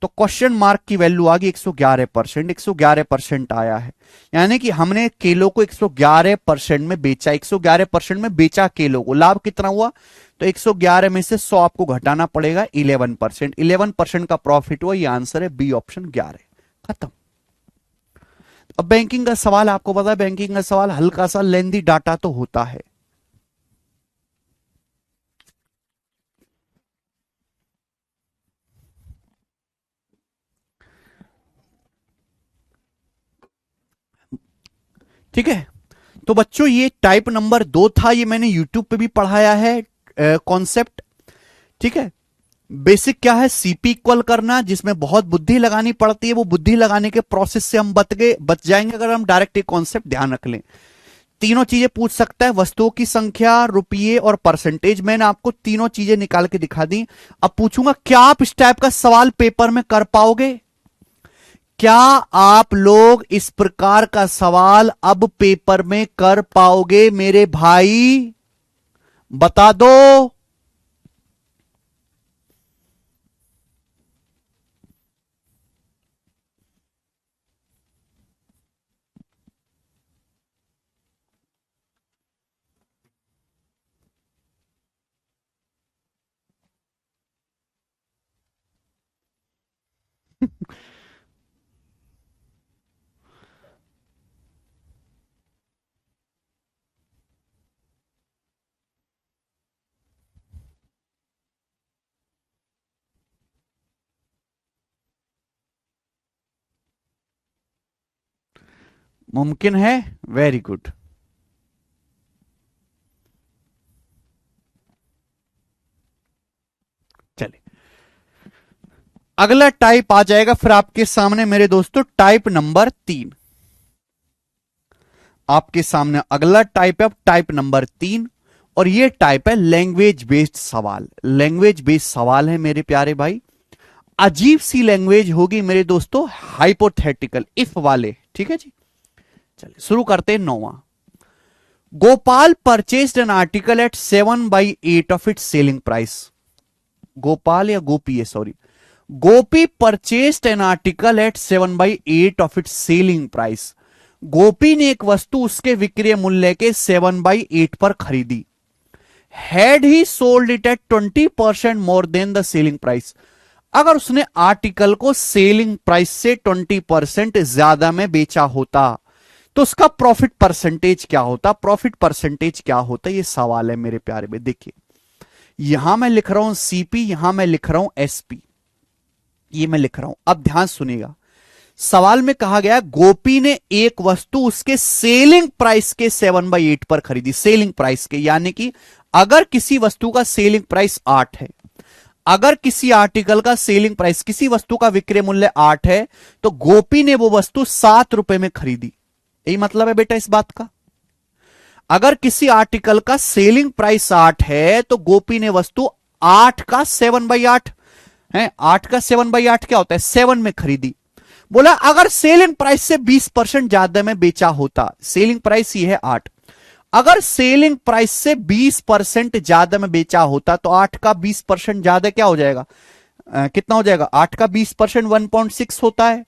तो क्वेश्चन मार्क की वैल्यू आ गई 111%, 111% आया है, यानी कि हमने केलों को 111% में बेचा, 111% में बेचा केलों को, लाभ कितना हुआ, तो 111 में से 100 आपको घटाना पड़ेगा, 11%, 11% का प्रॉफिट हुआ, ये आंसर है बी ऑप्शन 11, खत्म। अब बैंकिंग का सवाल आपको पता है, बैंकिंग का सवाल हल्का सा लेंदी डाटा तो होता है। ठीक है, तो बच्चों ये टाइप नंबर 2 था, ये मैंने यूट्यूब पे भी पढ़ाया है कॉन्सेप्ट। ठीक है, बेसिक क्या है, सीपी इक्वल करना, जिसमें बहुत बुद्धि लगानी पड़ती है, वो बुद्धि लगाने के प्रोसेस से हम बच जाएंगे अगर हम डायरेक्ट एक कॉन्सेप्ट ध्यान रख लें। तीनों चीजें पूछ सकता है, वस्तुओं की संख्या, रुपये और परसेंटेज, मैंने आपको तीनों चीजें निकाल के दिखा दी। अब पूछूंगा क्या आप इस टाइप का सवाल पेपर में कर पाओगे, क्या आप लोग इस प्रकार का सवाल अब पेपर में कर पाओगे मेरे भाई, बता दो। मुमकिन है, वेरी गुड। चलिए अगला टाइप आ जाएगा फिर आपके सामने मेरे दोस्तों, टाइप नंबर 3 आपके सामने अगला टाइप है, अब टाइप नंबर 3, और ये टाइप है लैंग्वेज बेस्ड सवाल। लैंग्वेज बेस्ड सवाल है मेरे प्यारे भाई, अजीब सी लैंग्वेज होगी मेरे दोस्तों, हाइपोथेटिकल इफ वाले। ठीक है जी, चलिए शुरू करते हैं। 9वां, Gopal purchased an article at 7/8 of its selling price. Gopal या गोपी है, sorry, Gopi purchased an article at 7/8 of its selling price. Gopi ने एक वस्तु उसके विक्रय मूल्य के 7/8 पर खरीदी। Had he sold it at 20% more than the selling price. अगर उसने आर्टिकल को सेलिंग प्राइस से 20% ज्यादा में बेचा होता तो उसका प्रॉफिट परसेंटेज क्या होता, प्रॉफिट परसेंटेज क्या होता, ये सवाल है मेरे प्यारे में। देखिए यहां मैं लिख रहा हूं सीपी, यहां मैं लिख रहा हूं एसपी, ये मैं लिख रहा हूं, अब ध्यान सुनिएगा। सवाल में कहा गया गोपी ने एक वस्तु उसके सेलिंग प्राइस के 7/8 पर खरीदी, सेलिंग प्राइस के, यानी कि अगर किसी वस्तु का सेलिंग प्राइस 8 है, अगर किसी आर्टिकल का सेलिंग प्राइस, किसी वस्तु का विक्रय मूल्य 8 है, तो गोपी ने वो वस्तु 7 रुपए में खरीदी। यही मतलब है बेटा इस बात का, अगर किसी आर्टिकल का सेलिंग प्राइस 8 है तो गोपी ने वस्तु 8 का 7/8 है, 8 का 7/8 क्या होता है, 7 में खरीदी। बोला अगर सेलिंग प्राइस से 20% ज्यादा में बेचा होता, सेलिंग प्राइस ही है 8, अगर सेलिंग प्राइस से 20% ज्यादा में बेचा होता तो 8 का 20% ज्यादा क्या हो जाएगा, कितना हो जाएगा, 8 का 20% 1.6 होता है।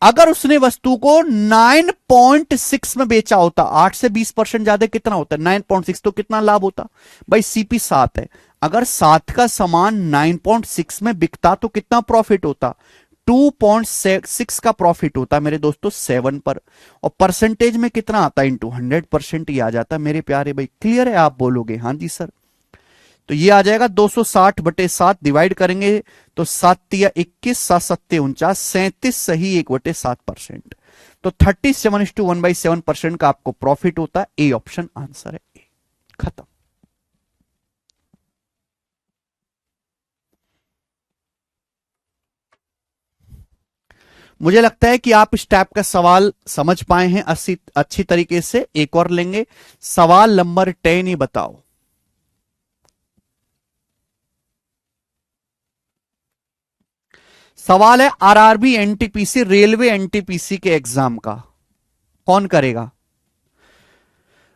अगर उसने वस्तु को 9.6 में बेचा होता, 8 से 20% ज्यादा कितना होता है 9.6, तो कितना लाभ होता भाई, सीपी 7 है, अगर 7 का सामान 9.6 में बिकता तो कितना प्रॉफिट होता, 2.6 का प्रॉफिट होता मेरे दोस्तों 7 पर, और परसेंटेज में कितना आता है इंटू 100% ही आ जाता मेरे प्यारे भाई। क्लियर है, आप बोलोगे हाँ जी सर। तो ये आ जाएगा 260/7, डिवाइड करेंगे तो 7 या 21, 7 7 49, 37 सही 1/7%। तो 37:1/7% का आपको प्रॉफिट होता है। ए ऑप्शन आंसर है, ए। खत्म। मुझे लगता है कि आप इस टाइप का सवाल समझ पाए हैं अच्छी तरीके से। एक और लेंगे, सवाल नंबर 10 ही बताओ। सवाल है आरआरबी एनटीपीसी, रेलवे एनटीपीसी के एग्जाम का, कौन करेगा।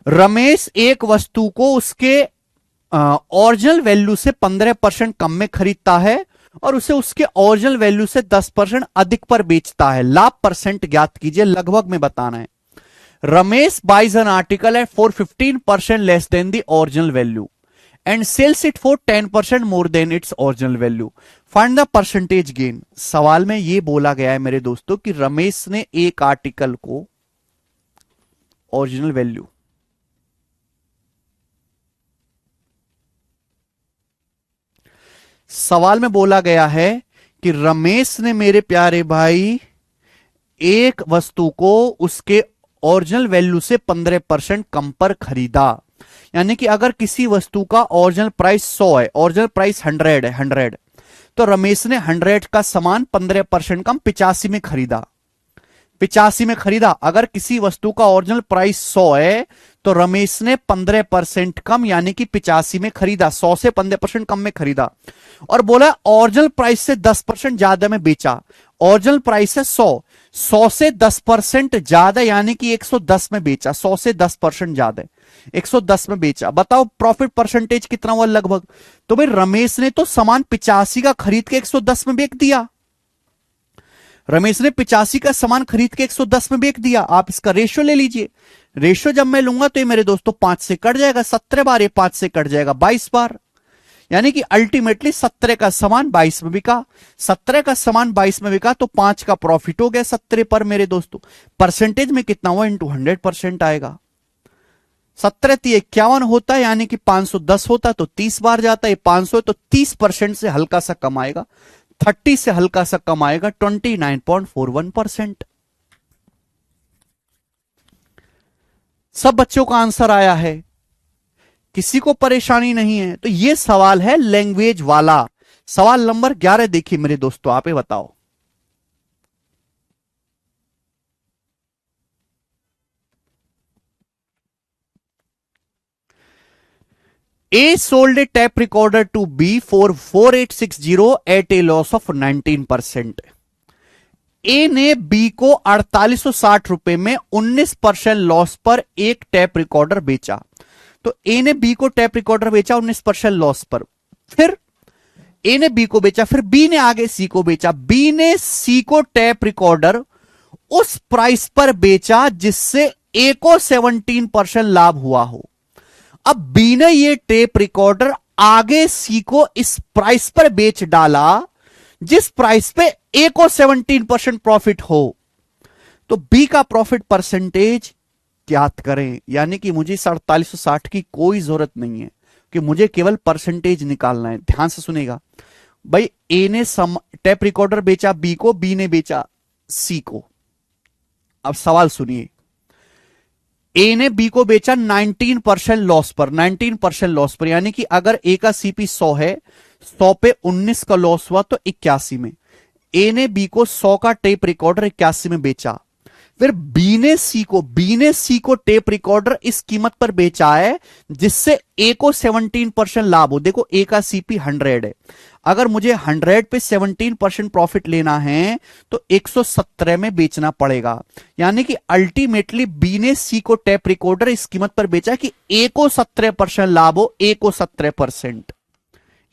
रमेश एक वस्तु को उसके ओरिजिनल वैल्यू से 15% कम में खरीदता है और उसे उसके ओरिजिनल वैल्यू से 10% अधिक पर बेचता है। लाभ परसेंट ज्ञात कीजिए, लगभग में बताना है। Ramesh buys an article at for 15% less than the original value and sells it for 10% more than its original value, find the percentage gain. सवाल में यह बोला गया है मेरे दोस्तों कि रमेश ने एक आर्टिकल को ओरिजिनल वैल्यू, सवाल में बोला गया है कि रमेश ने मेरे प्यारे भाई एक वस्तु को उसके ओरिजिनल वैल्यू से 15% कम पर खरीदा। यानी कि अगर किसी वस्तु का ओरिजिनल प्राइस 100 है, ओरिजिनल प्राइस 100 है, 100, तो रमेश ने 100 का सामान 15% कम 85 में खरीदा, 85 में खरीदा। अगर किसी वस्तु का ओरिजिनल प्राइस 100 है तो रमेश ने 15% कम यानी कि 85 में खरीदा, 100 से 15% कम में खरीदा, और बोला ओरिजिनल प्राइस से 10% ज्यादा में बेचा। ओरिजिनल प्राइस है 100, 100 से 10% ज्यादा यानी कि 110 में बेचा, 100 से 10% ज्यादा 110 में बेचा। बताओ प्रॉफिट परसेंटेज कितना हुआ लगभग। तो भाई रमेश ने तो सामान 85 का खरीद के 110 में बेच दिया, रमेश ने 85 का सामान खरीद के 110 में बेच दिया। आप इसका रेशियो ले लीजिए, रेशियो जब मैं लूंगा तो ये मेरे दोस्तों 5 से कट जाएगा, 17 बार, ये 5 से कट जाएगा 22 बार, यानी कि अल्टीमेटली 17 का सामान 22 में बिका, 17 का सामान 22 में बिका तो 5 का प्रॉफिट हो गया 17 पर मेरे दोस्तों। परसेंटेज में कितना हुआ, इंटू 100% आएगा। 17 51 होता है यानी कि 510 होता है तो 30 बार जाता है, 500 तो 30% से हल्का सा कम आएगा, 30 से हल्का सा कम आएगा 29.41%। सब बच्चों का आंसर आया है, किसी को परेशानी नहीं है। तो यह सवाल है लैंग्वेज वाला। सवाल नंबर 11 देखिए मेरे दोस्तों, आप ही बताओ। A sold a tape recorder to B for 4860 at a loss of 19%. ए ने बी को 4860 रुपए में 19% लॉस पर एक टैप रिकॉर्डर बेचा। तो ए ने बी को टैप रिकॉर्डर बेचा 19% लॉस पर, फिर ए ने बी को बेचा, फिर बी ने आगे सी को बेचा। बी ने सी को टैप रिकॉर्डर उस प्राइस पर बेचा जिससे ए को 17% लाभ हुआ हो। अब बी ने ये टेप रिकॉर्डर आगे सी को इस प्राइस पर बेच डाला जिस प्राइस पे ए को 17% प्रॉफिट हो। तो बी का प्रॉफिट परसेंटेज ज्ञात करें, यानी कि मुझे 4860 की कोई जरूरत नहीं है कि मुझे केवल परसेंटेज निकालना है। ध्यान से सुनेगा भाई, ए ने टेप रिकॉर्डर बेचा बी को, बी ने बेचा सी को। अब सवाल सुनिए, ए ने बी को बेचा 19% लॉस पर, 19% लॉस पर, यानी कि अगर ए का सीपी 100 है, 100 पे 19 का लॉस हुआ तो 81 में। ए ने बी को 100 का टेप रिकॉर्डर 81 में बेचा। फिर बी ने सी को टेप रिकॉर्डर इस कीमत पर बेचा है जिससे ए को 17% लाभ हो। देखो ए का सीपी 100 है, अगर मुझे 100 पे 17% प्रॉफिट लेना है तो 117 में बेचना पड़ेगा। यानी कि अल्टीमेटली बी ने सी को टेप रिकॉर्डर इस कीमत पर बेचा कि ए को 17% लाभ हो, ए को 17%।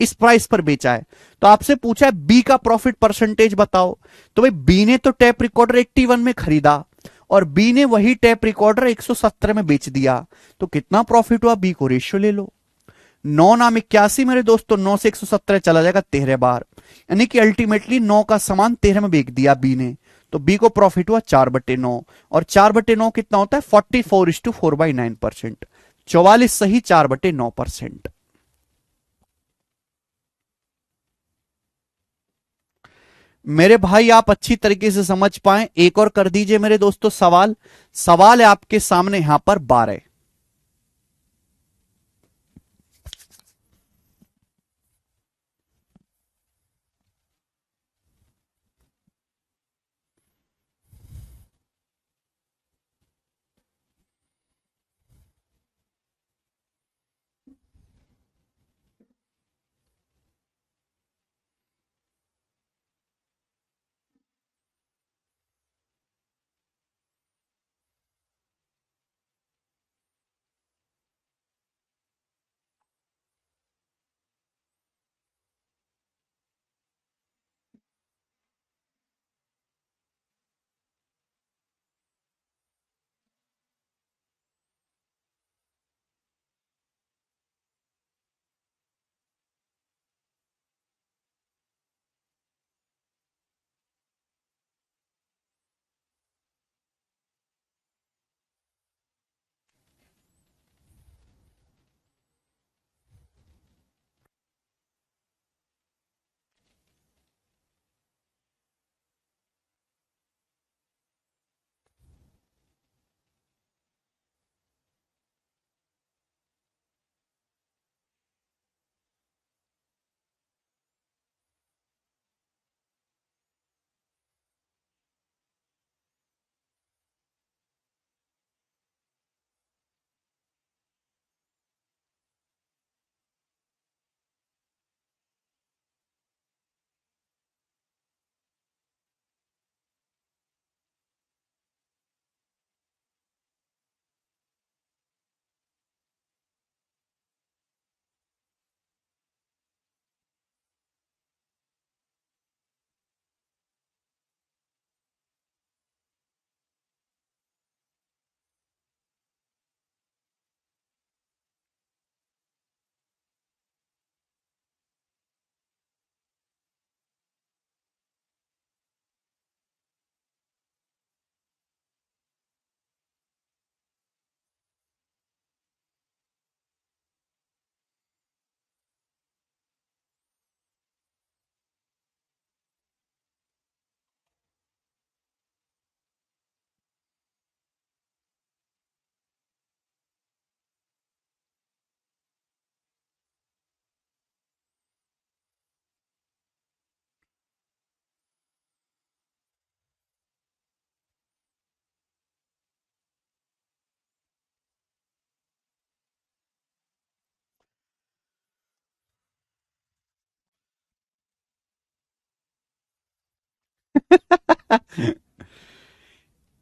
इस प्राइस पर बेचा है। तो आपसे पूछा है बी का प्रॉफिट परसेंटेज बताओ, तो भाई बी ने तो टेप रिकॉर्डर 81 में खरीदा और बी ने वही टेप रिकॉर्डर 170 में बेच दिया, तो कितना प्रॉफिट हुआ बी को रेशियो ले लो। 9 नाम 81 मेरे दोस्तों, 9 से 170 चला जाएगा 13 बार, यानी कि अल्टीमेटली 9 का सामान 13 में बेच दिया बी ने, तो बी को प्रॉफिट हुआ 4/9, और 4/9 कितना होता है 44:4/9%, 44 सही 4/9%। मेरे भाई आप अच्छी तरीके से समझ पाए एक और कर दीजिए मेरे दोस्तों सवाल। सवाल है आपके सामने यहां पर 12।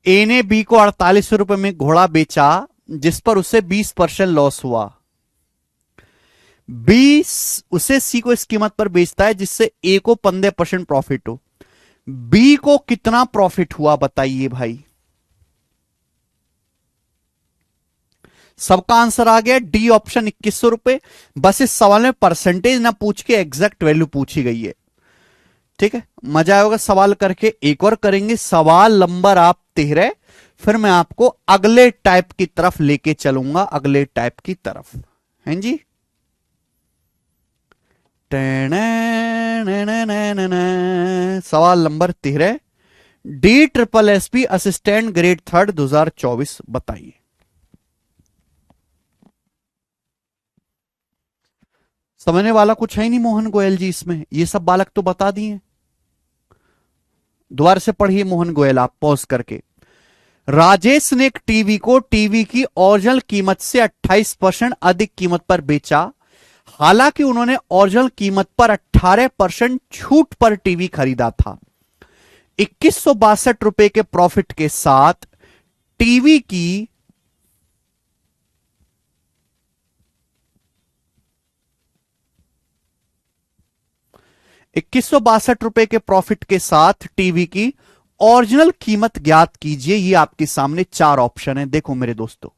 ए ने बी को 48 रुपए में घोड़ा बेचा जिस पर उसे 20% लॉस हुआ। बी उसे सी को इस कीमत पर बेचता है जिससे ए को 15% प्रॉफिट हो। बी को कितना प्रॉफिट हुआ बताइए भाई। सबका आंसर आ गया डी ऑप्शन 2100 रुपए। बस इस सवाल में परसेंटेज ना पूछ के एग्जैक्ट वैल्यू पूछी गई है। ठीक है, मजा आएगा सवाल करके। एक और करेंगे सवाल नंबर आप 13, फिर मैं आपको अगले टाइप की तरफ लेके चलूंगा, अगले टाइप की तरफ। हैं जी, सवाल नंबर 13, DSSS असिस्टेंट ग्रेड 3 2024 बताइए। समझने वाला कुछ है नहीं मोहन गोयल जी इसमें, ये सब बालक तो बता दिए। दोबारा से पढ़िए मोहन गोयल आप पॉज करके। राजेश ने एक टीवी को टीवी की ओरिजिनल कीमत से 28% अधिक कीमत पर बेचा, हालांकि उन्होंने ओरिजिनल कीमत पर 18% छूट पर टीवी खरीदा था। 2162 रुपए के प्रॉफिट के साथ टीवी की ₹2162 के प्रॉफिट के साथ टीवी की ओरिजिनल कीमत ज्ञात कीजिए। ये आपके सामने 4 ऑप्शन है। देखो मेरे दोस्तों,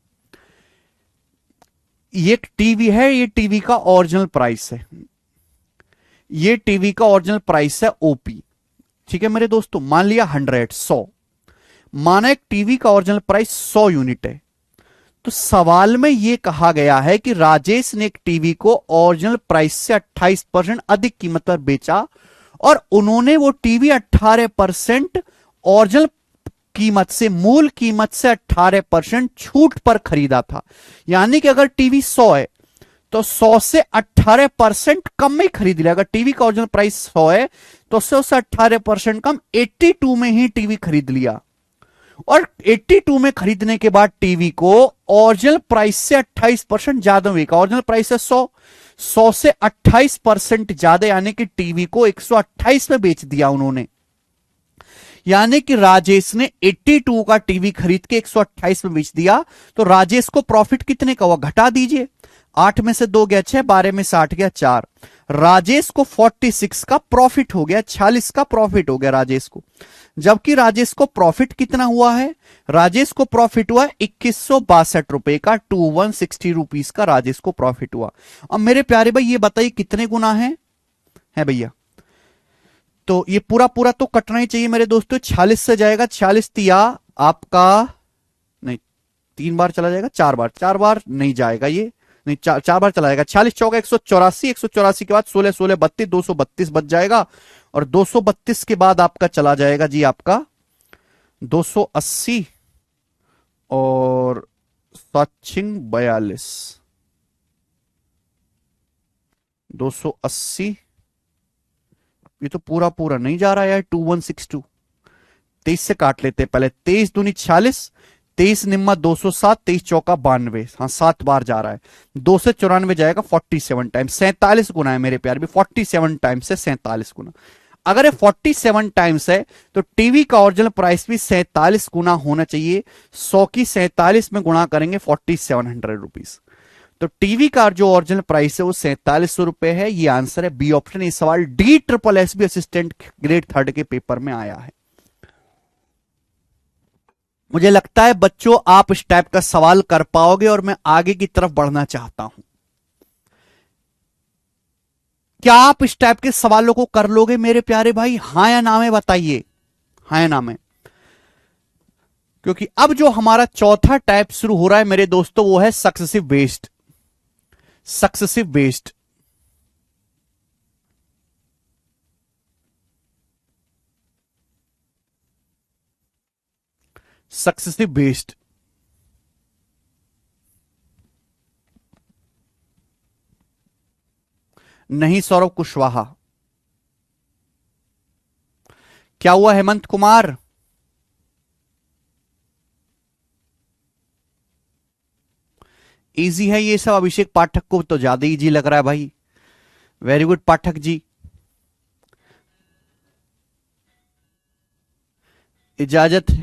ये टीवी है, ये टीवी का ओरिजिनल प्राइस है, ये टीवी का ओरिजिनल प्राइस है ओपी। ठीक है मेरे दोस्तों, मान लिया 100 माना एक टीवी का ओरिजिनल प्राइस 100 यूनिट है। तो सवाल में यह कहा गया है कि राजेश ने एक टीवी को ओरिजिनल प्राइस से 28% अधिक कीमत पर बेचा और उन्होंने वो टीवी 18% ओरिजिनल कीमत से, मूल कीमत से 18% छूट पर खरीदा था। यानी कि अगर टीवी 100 है तो 100 से 18% कम में खरीद लिया। अगर टीवी का ओरिजिनल प्राइस 100 है तो 100 से 18% कम 82 में ही टीवी खरीद लिया। और 82 में खरीदने के बाद टीवी को ओरिजिनल प्राइस से 28% ज्यादा बिका। ओरिजिनल प्राइस है 100 से 28% ज्यादा, यानी कि टीवी को 128 में बेच दिया उन्होंने। यानी कि राजेश ने 82 का टीवी खरीद के 128 में बेच दिया। तो राजेश को प्रॉफिट कितने का हुआ, घटा दीजिए। 8 में से 2 गया 6, 12 में से 8 गया 4। राजेश को 46 का प्रॉफिट हो गया, 46 का प्रॉफिट हो गया राजेश को। जबकि राजेश को प्रॉफिट कितना हुआ है, राजेश को प्रॉफिट हुआ 2162 रुपए का, 2160 रुपीस का राजेश को प्रॉफिट हुआ। अब मेरे प्यारे भाई ये बताइए कितने गुना है भैया। तो ये पूरा पूरा तो कटना ही चाहिए मेरे दोस्तों। 46 से जाएगा, 46 तिया आपका नहीं, 3 बार चला जाएगा, 4 बार नहीं जाएगा, ये नहीं, 4 बार चला जाएगा। 46 चौका 184, 184 के बाद 16 16 32, 232 बच जाएगा। और 232 के बाद आपका चला जाएगा जी आपका 280 और 42, 280। ये तो पूरा पूरा नहीं जा रहा है 2162। 23 से काट लेते पहले। 23 दूनी 46, 23 निम्मा 207, 23 चौका 92। हाँ 7 बार जा रहा है। 2 से 94 जाएगा 47 टाइम्स, 47 गुना है मेरे प्यार भी। 47 टाइम्स से 47 गुना। अगर ये 47 टाइम्स है तो टीवी का ओरिजिनल प्राइस भी 47 गुना होना चाहिए। 100 की 47 में गुणा करेंगे 4700 रुपीज। तो टीवी का जो ओरिजिनल प्राइस है वो 4700 रुपए है। ये आंसर है बी ऑप्शन। ये सवाल DSSB असिस्टेंट ग्रेड 3 के पेपर में आया है। मुझे लगता है बच्चों आप इस टाइप का सवाल कर पाओगे और मैं आगे की तरफ बढ़ना चाहता हूं। क्या आप इस टाइप के सवालों को कर लोगे मेरे प्यारे भाई? हां या ना में बताइए, हां या ना में। क्योंकि अब जो हमारा चौथा टाइप शुरू हो रहा है मेरे दोस्तों वो है successive based. Successive based successive based नहीं सौरभ कुशवाहा। क्या हुआ हेमंत कुमार? इजी है ये सब। अभिषेक पाठक को तो ज्यादा इजी लग रहा है भाई। Very good Pathak ji. इजाजत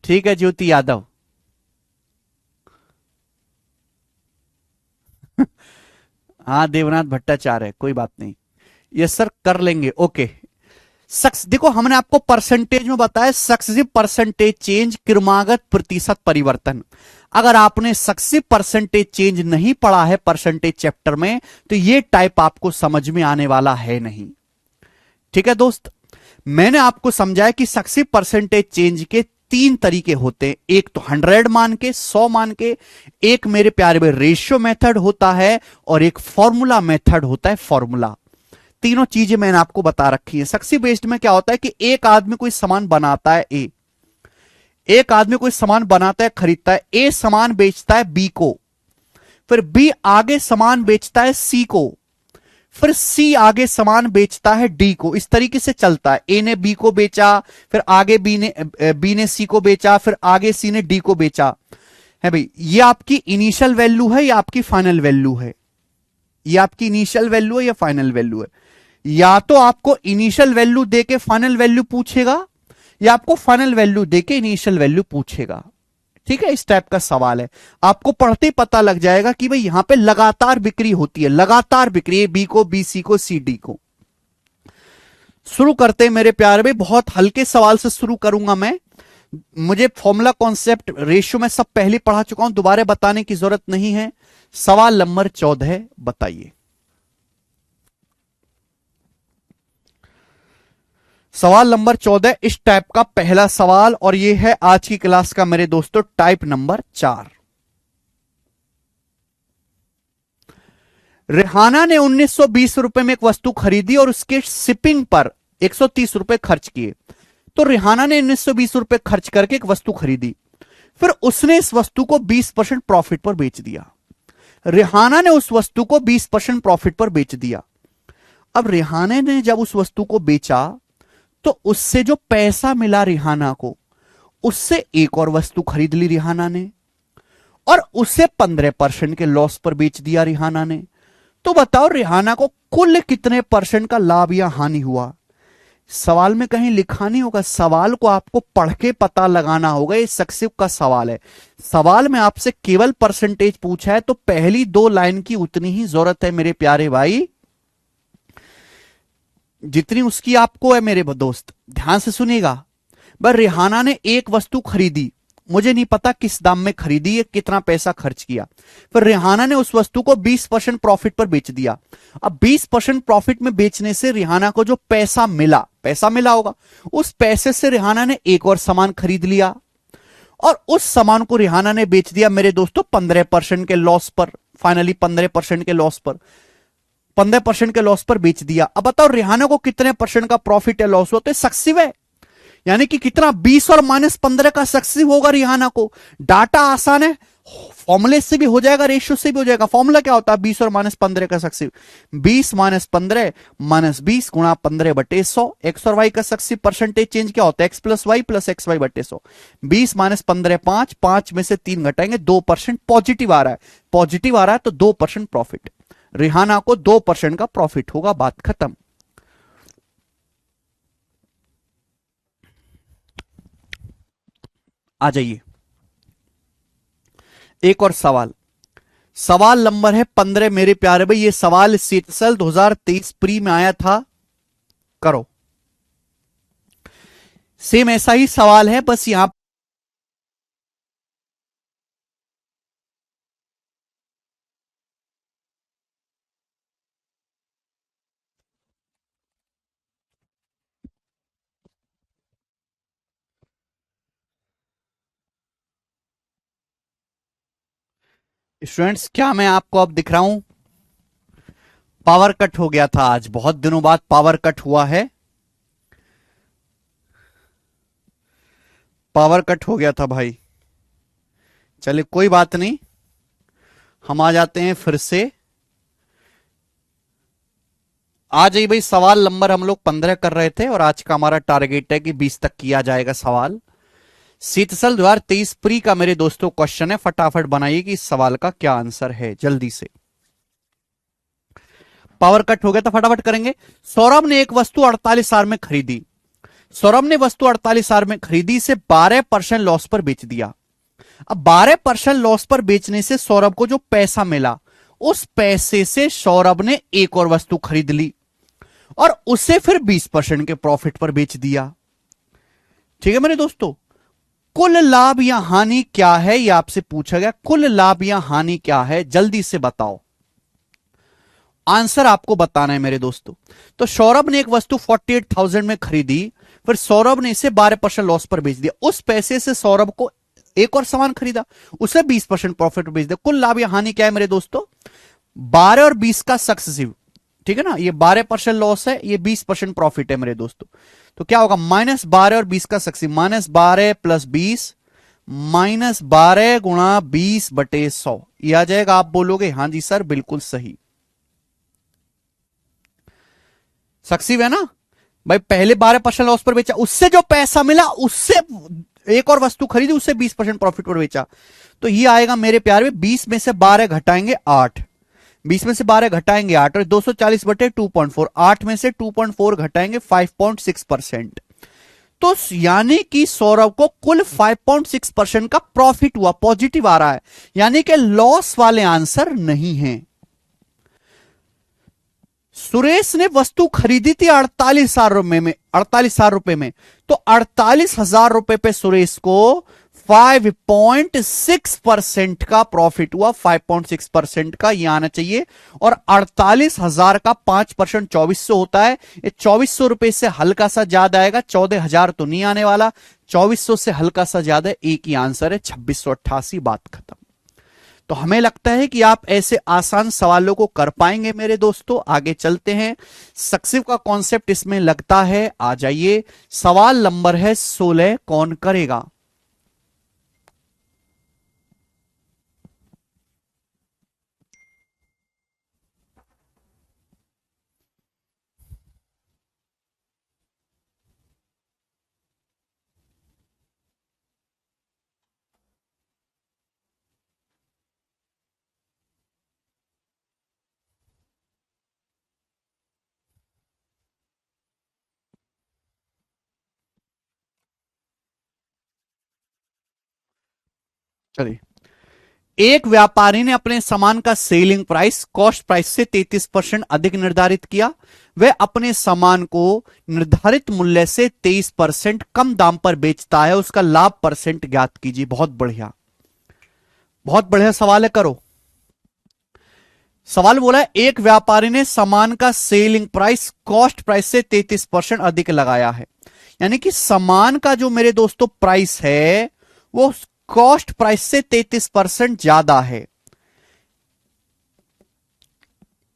ठीक है ज्योति यादव। हाँ देवनाथ भट्टाचार्य, कोई बात नहीं। यस सर कर लेंगे। ओके देखो हमने आपको परसेंटेज में बताया सक्सेसिव परसेंटेज चेंज, क्रमागत प्रतिशत परिवर्तन। अगर आपने सक्सेसिव परसेंटेज चेंज नहीं पढ़ा है परसेंटेज चैप्टर में तो ये टाइप आपको समझ में आने वाला है नहीं। ठीक है दोस्त, मैंने आपको समझाया कि सक्सेसिव परसेंटेज चेंज के 3 तरीके होते हैं। एक तो 100 मान के, 100 मान के, एक मेरे प्यारे भाई रेशियो मेथड होता है और एक फॉर्मूला मेथड होता है। फॉर्मूला, तीनों चीजें मैंने आपको बता रखी है। सक्सेसिव बेस्ड में क्या होता है कि एक आदमी कोई सामान बनाता है, एक आदमी कोई सामान बनाता है, खरीदता है। ए सामान बेचता है बी को, फिर बी आगे सामान बेचता है सी को, फिर सी आगे सामान बेचता है डी को। इस तरीके से चलता है। ए ने बी को बेचा, फिर आगे बी ने सी को बेचा, फिर आगे सी ने डी को बेचा। है भाई, ये आपकी इनिशियल वैल्यू है या आपकी फाइनल वैल्यू है? ये आपकी इनिशियल वैल्यू है या फाइनल वैल्यू है? या तो आपको इनिशियल वैल्यू देके फाइनल वैल्यू पूछेगा या आपको फाइनल वैल्यू देके इनिशियल वैल्यू पूछेगा। ठीक है, इस टाइप का सवाल है। आपको पढ़ते ही पता लग जाएगा कि भाई यहां पे लगातार बिक्री होती है, लगातार बिक्री, बी को, बी सी को, सी डी को। शुरू करते हैं मेरे प्यारे भाई, बहुत हल्के सवाल से शुरू करूंगा मैं। मुझे फॉर्मूला कॉन्सेप्ट रेशियो में सब पहले पढ़ा चुका हूं, दोबारा बताने की जरूरत नहीं है। सवाल नंबर 14 बताइए। सवाल नंबर 14 इस टाइप का पहला सवाल, और यह है आज की क्लास का मेरे दोस्तों टाइप नंबर 4। रिहाना ने 1920 रुपए में एक वस्तु खरीदी और उसके शिपिंग पर 130 रुपए खर्च किए। तो रिहाना ने 1920 रुपए खर्च करके एक वस्तु खरीदी, फिर उसने इस वस्तु को 20% प्रॉफिट पर बेच दिया। रिहाना ने उस वस्तु को 20% प्रॉफिट पर बेच दिया। अब रिहाना ने जब उस वस्तु को बेचा तो उससे जो पैसा मिला रिहाना को, उससे एक और वस्तु खरीद ली रिहाना ने, और उसे 15% के लॉस पर बेच दिया रिहाना ने। तो बताओ रिहाना को कुल कितने परसेंट का लाभ या हानि हुआ? सवाल में कहीं लिखा नहीं होगा, सवाल को आपको पढ़ के पता लगाना होगा। ये सक्सेस का सवाल है। सवाल में आपसे केवल परसेंटेज पूछा है, तो पहली 2 लाइन की उतनी ही जरूरत है मेरे प्यारे भाई जितनी उसकी आपको है मेरे दोस्त। ध्यान से सुनिएगा। बस रिहाना ने एक वस्तु खरीदी, मुझे नहीं पता किस दाम में खरीदी है, कितना पैसा खर्च किया, फिर रिहाना ने उस वस्तु को 20% प्रॉफिट पर बेच दिया। अब 20% प्रॉफिट में बेचने से रिहाना को जो पैसा मिला होगा, उस पैसे से रिहाना ने एक और सामान खरीद लिया, और उस सामान को रिहाना ने बेच दिया मेरे दोस्तों 15% के लॉस पर। फाइनली 15% के लॉस पर, 15% के लॉस पर बेच दिया। अब बताओ रिहाना को कितने परसेंट का प्रॉफिट या लॉस होते? सक्सेसिव है, यानी कि कितना 20 और -15 का सक्सेसिव होगा रिहाना को। डाटा आसान है, फॉर्मूले से भी हो जाएगा, रेशियो से भी हो जाएगा। फॉर्मूला क्या होता है 20 और -15 का सक्सेसिव? 20 - 15 -20 गुणा 15/100। एक्स और वाई का सक्सेसिव परसेंटेज चेंज क्या होता है? x + y + xy/100। 20 - 15 5, 5 में से 3 घटाएंगे 2% पॉजिटिव आ रहा है। पॉजिटिव आ रहा है तो 2% प्रॉफिट। रिहाना को 2% का प्रॉफिट होगा, बात खत्म। आ जाइए एक और सवाल। सवाल नंबर है 15 मेरे प्यारे भाई। ये सवाल सीटसेल 2023 प्री में आया था। करो, सेम ऐसा ही सवाल है, बस यहां स्टूडेंट्स क्या मैं आपको अब दिख रहा हूं? पावर कट हो गया था, आज बहुत दिनों बाद पावर कट हुआ है। पावर कट हो गया था भाई। चलिए कोई बात नहीं, हम आ जाते हैं फिर से। आ जाइए भाई। सवाल नंबर हम लोग 15 कर रहे थे, और आज का हमारा टारगेट है कि 20 तक किया जाएगा सवाल। सीटसेल 2023 प्री का मेरे दोस्तों क्वेश्चन है, फटाफट बनाइए कि इस सवाल का क्या आंसर है जल्दी से। पावर कट हो गया था, फटाफट करेंगे। सौरभ ने एक वस्तु 48,000 में खरीदी। सौरभ ने वस्तु 48,000 में खरीदी, से 12% लॉस पर बेच दिया। अब 12% लॉस पर बेचने से सौरभ को जो पैसा मिला, उस पैसे से सौरभ ने एक और वस्तु खरीद ली, और उसे फिर 20% के प्रॉफिट पर बेच दिया। ठीक है मेरे दोस्तों, कुल लाभ या हानि क्या है यह आपसे पूछा गया। कुल लाभ या हानि क्या है, जल्दी से बताओ। आंसर आपको बताना है मेरे दोस्तों। तो सौरभ ने एक वस्तु 48,000 में खरीदी, फिर सौरभ ने इसे 12% लॉस पर बेच दिया। उस पैसे से सौरभ को एक और सामान खरीदा, उसे 20% प्रॉफिट पर बेच दिया। कुल लाभ या हानि क्या है मेरे दोस्तों? 12 और 20 का सक्सेसिव, ठीक है ना। ये 12% लॉस है, ये 20% प्रॉफिट है मेरे दोस्तों। तो क्या होगा? -12 और 20 का सक्सेसिव, -12 + 20 -12 गुणा 20/100। ये आ जाएगा। आप बोलोगे हां जी सर बिल्कुल सही, सक्सेसिव है ना भाई। पहले 12% लॉस पर बेचा, उससे जो पैसा मिला उससे एक और वस्तु खरीदी, उससे 20% प्रॉफिट पर बेचा। तो ये आएगा मेरे प्यारे में 20 में से 12 घटाएंगे 8, 20 में से 12 घटाएंगे 8, और 240/2.4, 8 में से 2.4 घटाएंगे 5.6%। तो यानी कि सौरभ को कुल 5.6% का प्रॉफिट हुआ, पॉजिटिव आ रहा है, यानी कि लॉस वाले आंसर नहीं है। सुरेश ने वस्तु खरीदी थी 48,000 रुपए में, तो 48,000 रुपए पे सुरेश को 5.6% का प्रॉफिट हुआ, 5.6% का ये आना चाहिए। और 48,000 का 5% 2400 होता है, ये 2400 रुपए से हल्का सा ज्यादा आएगा, 14,000 तो नहीं आने वाला, 2400 से हल्का सा ज्यादा, एक ही आंसर है 2688। बात खत्म। तो हमें लगता है कि आप ऐसे आसान सवालों को कर पाएंगे मेरे दोस्तों। आगे चलते हैं, सक्सेसिव का कॉन्सेप्ट इसमें लगता है, आ जाइए। सवाल नंबर है 16, कौन करेगा? चलिए, एक व्यापारी ने अपने सामान का सेलिंग प्राइस कॉस्ट प्राइस से 33% अधिक निर्धारित किया। वह अपने सामान को निर्धारित मूल्य से 23% कम दाम पर बेचता है, उसका लाभ परसेंट ज्ञात कीजिए। बहुत बढ़िया, बहुत बढ़िया सवाल है, करो। सवाल बोला है, एक व्यापारी ने सामान का सेलिंग प्राइस कॉस्ट प्राइस से 33% अधिक लगाया है, यानी कि सामान का जो मेरे दोस्तों प्राइस है वो कॉस्ट प्राइस से 33% ज्यादा है।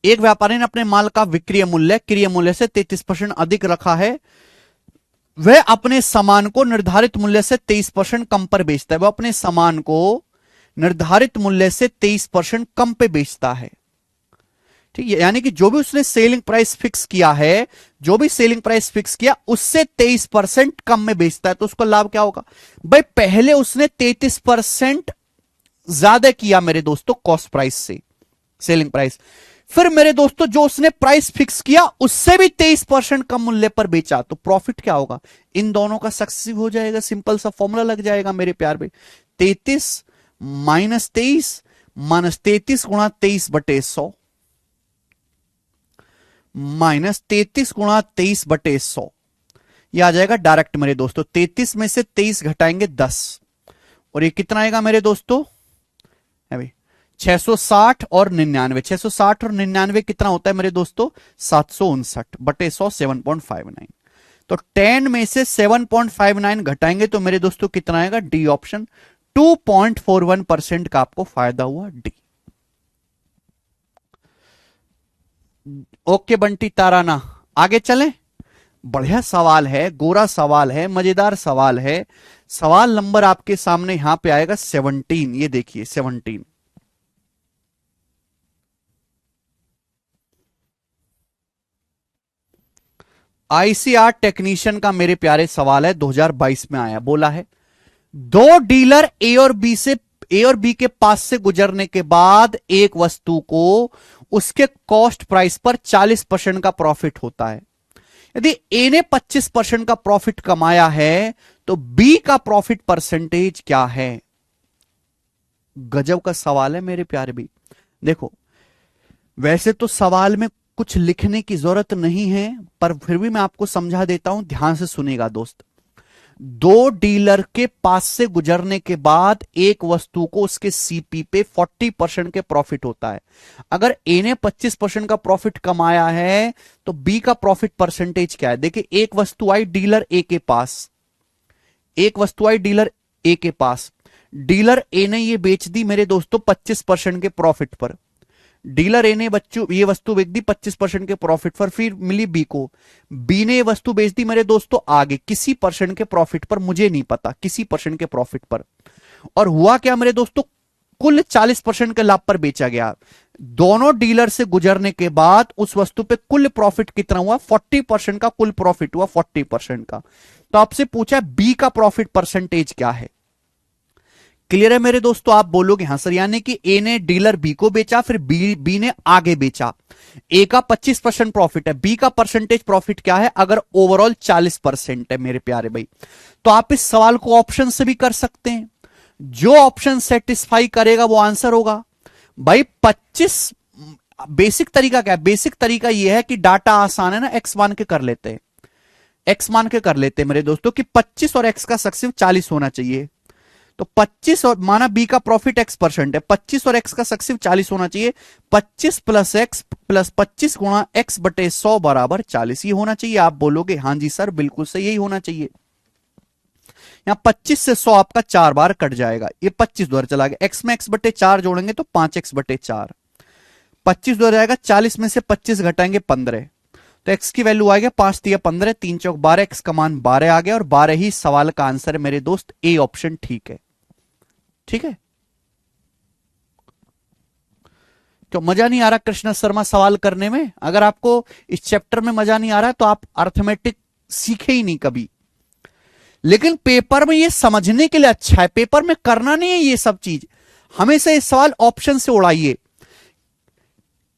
एक व्यापारी ने अपने माल का विक्रय मूल्य क्रय मूल्य से 33% अधिक रखा है। वह अपने सामान को निर्धारित मूल्य से 23% कम पर बेचता है। वह अपने सामान को निर्धारित मूल्य से 23% कम पे बेचता है, ठीक है। यानी कि जो भी उसने सेलिंग प्राइस फिक्स किया है, जो भी सेलिंग प्राइस फिक्स किया उससे 23% कम में बेचता है, तो उसका लाभ क्या होगा? भाई पहले उसने 33% ज्यादा किया मेरे दोस्तों कॉस्ट प्राइस से, सेलिंग प्राइस, फिर मेरे दोस्तों जो उसने प्राइस फिक्स किया उससे भी 23% कम मूल्य पर बेचा, तो प्रॉफिट क्या होगा? इन दोनों का सक्सेसिव हो जाएगा, सिंपल सा फॉर्मूला लग जाएगा मेरे प्यार भाई। 33 माइनस 23 माइनस 33 गुणा 23/100 माइनस 33 गुणा 23/100, यह आ जाएगा डायरेक्ट मेरे दोस्तों। 33 में से 23 घटाएंगे 10, और ये कितना आएगा मेरे दोस्तों? है भाई 660 और 99, 660 और 99 कितना होता है मेरे दोस्तों? 759/100, 7.59। तो 10 में से 7.59 घटाएंगे तो मेरे दोस्तों कितना आएगा? डी ऑप्शन, 2.41% का आपको फायदा हुआ, डी। ओके बंटी ताराना, आगे चलें। बढ़िया सवाल है, गोरा सवाल है, मजेदार सवाल है। सवाल नंबर आपके सामने यहां पे आएगा 17, ये देखिए 17। आईसीआर टेक्नीशियन का मेरे प्यारे सवाल है, 2022 में आया। बोला है, दो डीलर ए और बी के पास से गुजरने के बाद एक वस्तु को उसके कॉस्ट प्राइस पर 40% का प्रॉफिट होता है। यदि ए ने 25% का प्रॉफिट कमाया है तो बी का प्रॉफिट परसेंटेज क्या है? गजब का सवाल है मेरे प्यारे भी। देखो, वैसे तो सवाल में कुछ लिखने की जरूरत नहीं है, पर फिर भी मैं आपको समझा देता हूं, ध्यान से सुनेगा दोस्त। दो डीलर के पास से गुजरने के बाद एक वस्तु को उसके सीपी पे 40% के प्रॉफिट होता है। अगर ए ने 25% का प्रॉफिट कमाया है तो बी का प्रॉफिट परसेंटेज क्या है? देखिए, एक वस्तु आई डीलर ए के पास, एक वस्तु आई डीलर ए के पास, डीलर ए ने ये बेच दी मेरे दोस्तों 25% के प्रॉफिट पर। डीलर ए ने बच्चों ये वस्तु बेच दी 25% के प्रॉफिट पर, फिर मिली बी को, बी ने ये वस्तु बेच दी मेरे दोस्तों आगे किसी परसेंट के प्रॉफिट पर, मुझे नहीं पता किसी परसेंट के प्रॉफिट पर। और हुआ क्या मेरे दोस्तों? कुल 40% के लाभ पर बेचा गया। दोनों डीलर से गुजरने के बाद उस वस्तु पे कुल प्रॉफिट कितना हुआ? 40% का कुल प्रॉफिट हुआ, 40% का। तो आपसे पूछा बी का प्रॉफिट परसेंटेज क्या है? क्लियर है मेरे दोस्तों? आप बोलोगे हाँ सर, यानी कि ए ने डीलर बी को बेचा, फिर बी ने आगे बेचा। ए का 25% प्रॉफिट है, बी का परसेंटेज प्रॉफिट क्या है? अगर ओवरऑल 40% है मेरे प्यारे भाई, तो आप इस सवाल को ऑप्शन से भी कर सकते हैं। जो ऑप्शन सेटिस्फाई करेगा वो आंसर होगा भाई। 25 बेसिक तरीका क्या है? बेसिक तरीका यह है कि डाटा आसान है ना, एक्स मान के कर लेते हैं, एक्स मान के कर लेते हैं मेरे दोस्तों कि 25 और एक्स का सक्सेसिव 40 होना चाहिए। तो 25 और माना बी का प्रॉफिट एक्स परसेंट है, 25 और एक्स का सक्सेसिव 40 होना चाहिए। 25 प्लस एक्स प्लस 25 गुणा एक्स बटे 100 बराबर 40, ये होना चाहिए। आप बोलोगे हाँ जी सर बिल्कुल सही, यही होना चाहिए। यहां 25 से 100 आपका 4 बार कट जाएगा, ये 25 द्वारा चला गया। एक्स में एक्स बटे 4 जोड़ेंगे तो 5x बटे 4, 25 द्वारा जाएगा। 40 में से 25 घटाएंगे 15, तो x की वैल्यू आ गया 5 तिया 15, 3 चौक 12, x का मान 12 आ गया और 12 ही सवाल का आंसर है मेरे दोस्त। ए ऑप्शन ठीक है। ठीक है, तो मजा नहीं आ रहा कृष्ण शर्मा सवाल करने में? अगर आपको इस चैप्टर में मजा नहीं आ रहा है तो आप अर्थमेटिक सीखे ही नहीं कभी। लेकिन पेपर में ये समझने के लिए अच्छा है, पेपर में करना नहीं है ये सब चीज। हमेशा ये सवाल ऑप्शन से उड़ाइए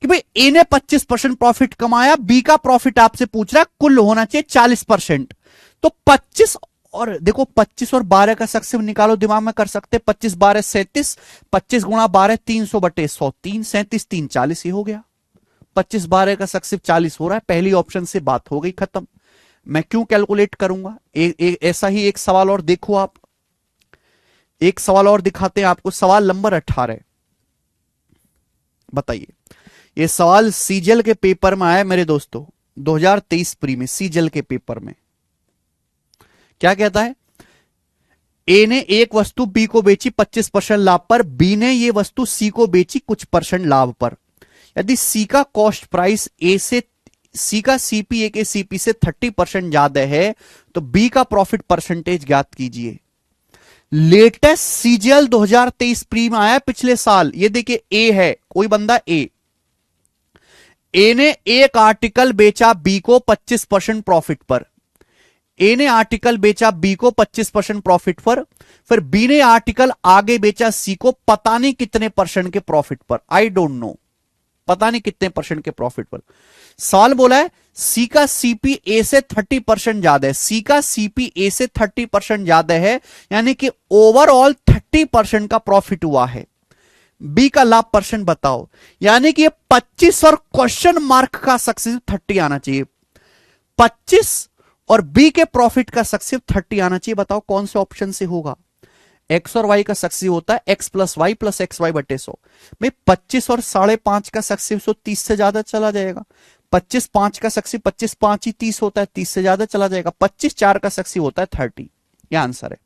कि भाई ए ने 25% प्रॉफिट कमाया, बी का प्रॉफिट आपसे पूछ रहा है, कुल होना चाहिए 40%। तो 25 और देखो 25 और 12 का सक्सेसिव निकालो, दिमाग में कर सकते। 25 12 37, 25 गुणा 12 300 बटे 100, 3 37 3 40, ही हो गया। 25 12 का सक्सेसिव 40 हो रहा है, पहली ऑप्शन से बात हो गई खत्म। मैं क्यों कैलकुलेट करूंगा? ऐसा ही एक सवाल और देखो आप, एक सवाल और दिखाते हैं आपको। सवाल नंबर 18 बताइए, ये सवाल सीजल के पेपर में आया मेरे दोस्तों 2023 प्री में। सीजल के पेपर में क्या कहता है? ए ने एक वस्तु बी को बेची 25% लाभ पर, बी ने ये वस्तु सी को बेची कुछ परसेंट लाभ पर। यदि सी का कॉस्ट प्राइस ए से, सी का सीपी ए के सीपी से 30% ज्यादा है तो बी का प्रॉफिट परसेंटेज ज्ञात कीजिए। लेटेस्ट सीजीएल 2023 प्री में आया पिछले साल। ये देखिए ए है, कोई बंदा ए ने एक आर्टिकल बेचा बी को 25% प्रॉफिट पर। ए ने आर्टिकल बेचा बी को 25% प्रॉफिट पर, फिर बी ने आर्टिकल आगे बेचा सी को पता नहीं कितने परसेंट के प्रॉफिट पर। आई डोंट नो, पता नहीं कितने परसेंट के प्रॉफिट पर। सवाल बोला है सी का सीपी ए से 30% ज्यादा है, सी का सीपी ए से 30% ज्यादा है, यानी कि ओवरऑल 30% का प्रॉफिट हुआ है। बी का लाभ परसेंट बताओ, यानी कि 25 और क्वेश्चन मार्क का सक्सेस 30 आना चाहिए। 25 और बी के प्रॉफिट का सक्सेस 30 आना चाहिए। बताओ कौन से ऑप्शन से होगा? एक्स और वाई का सक्सेस होता है X plus Y plus X Y बटे 100। भाई 25 और 5.5 का सक्सेस तो 30 से ज्यादा चला जाएगा। 25 5 का सक्सेस 25 5 ही 30 होता है, 30 से ज्यादा चला जाएगा। 25 4 का सक्सेस होता है 30, यह आंसर है।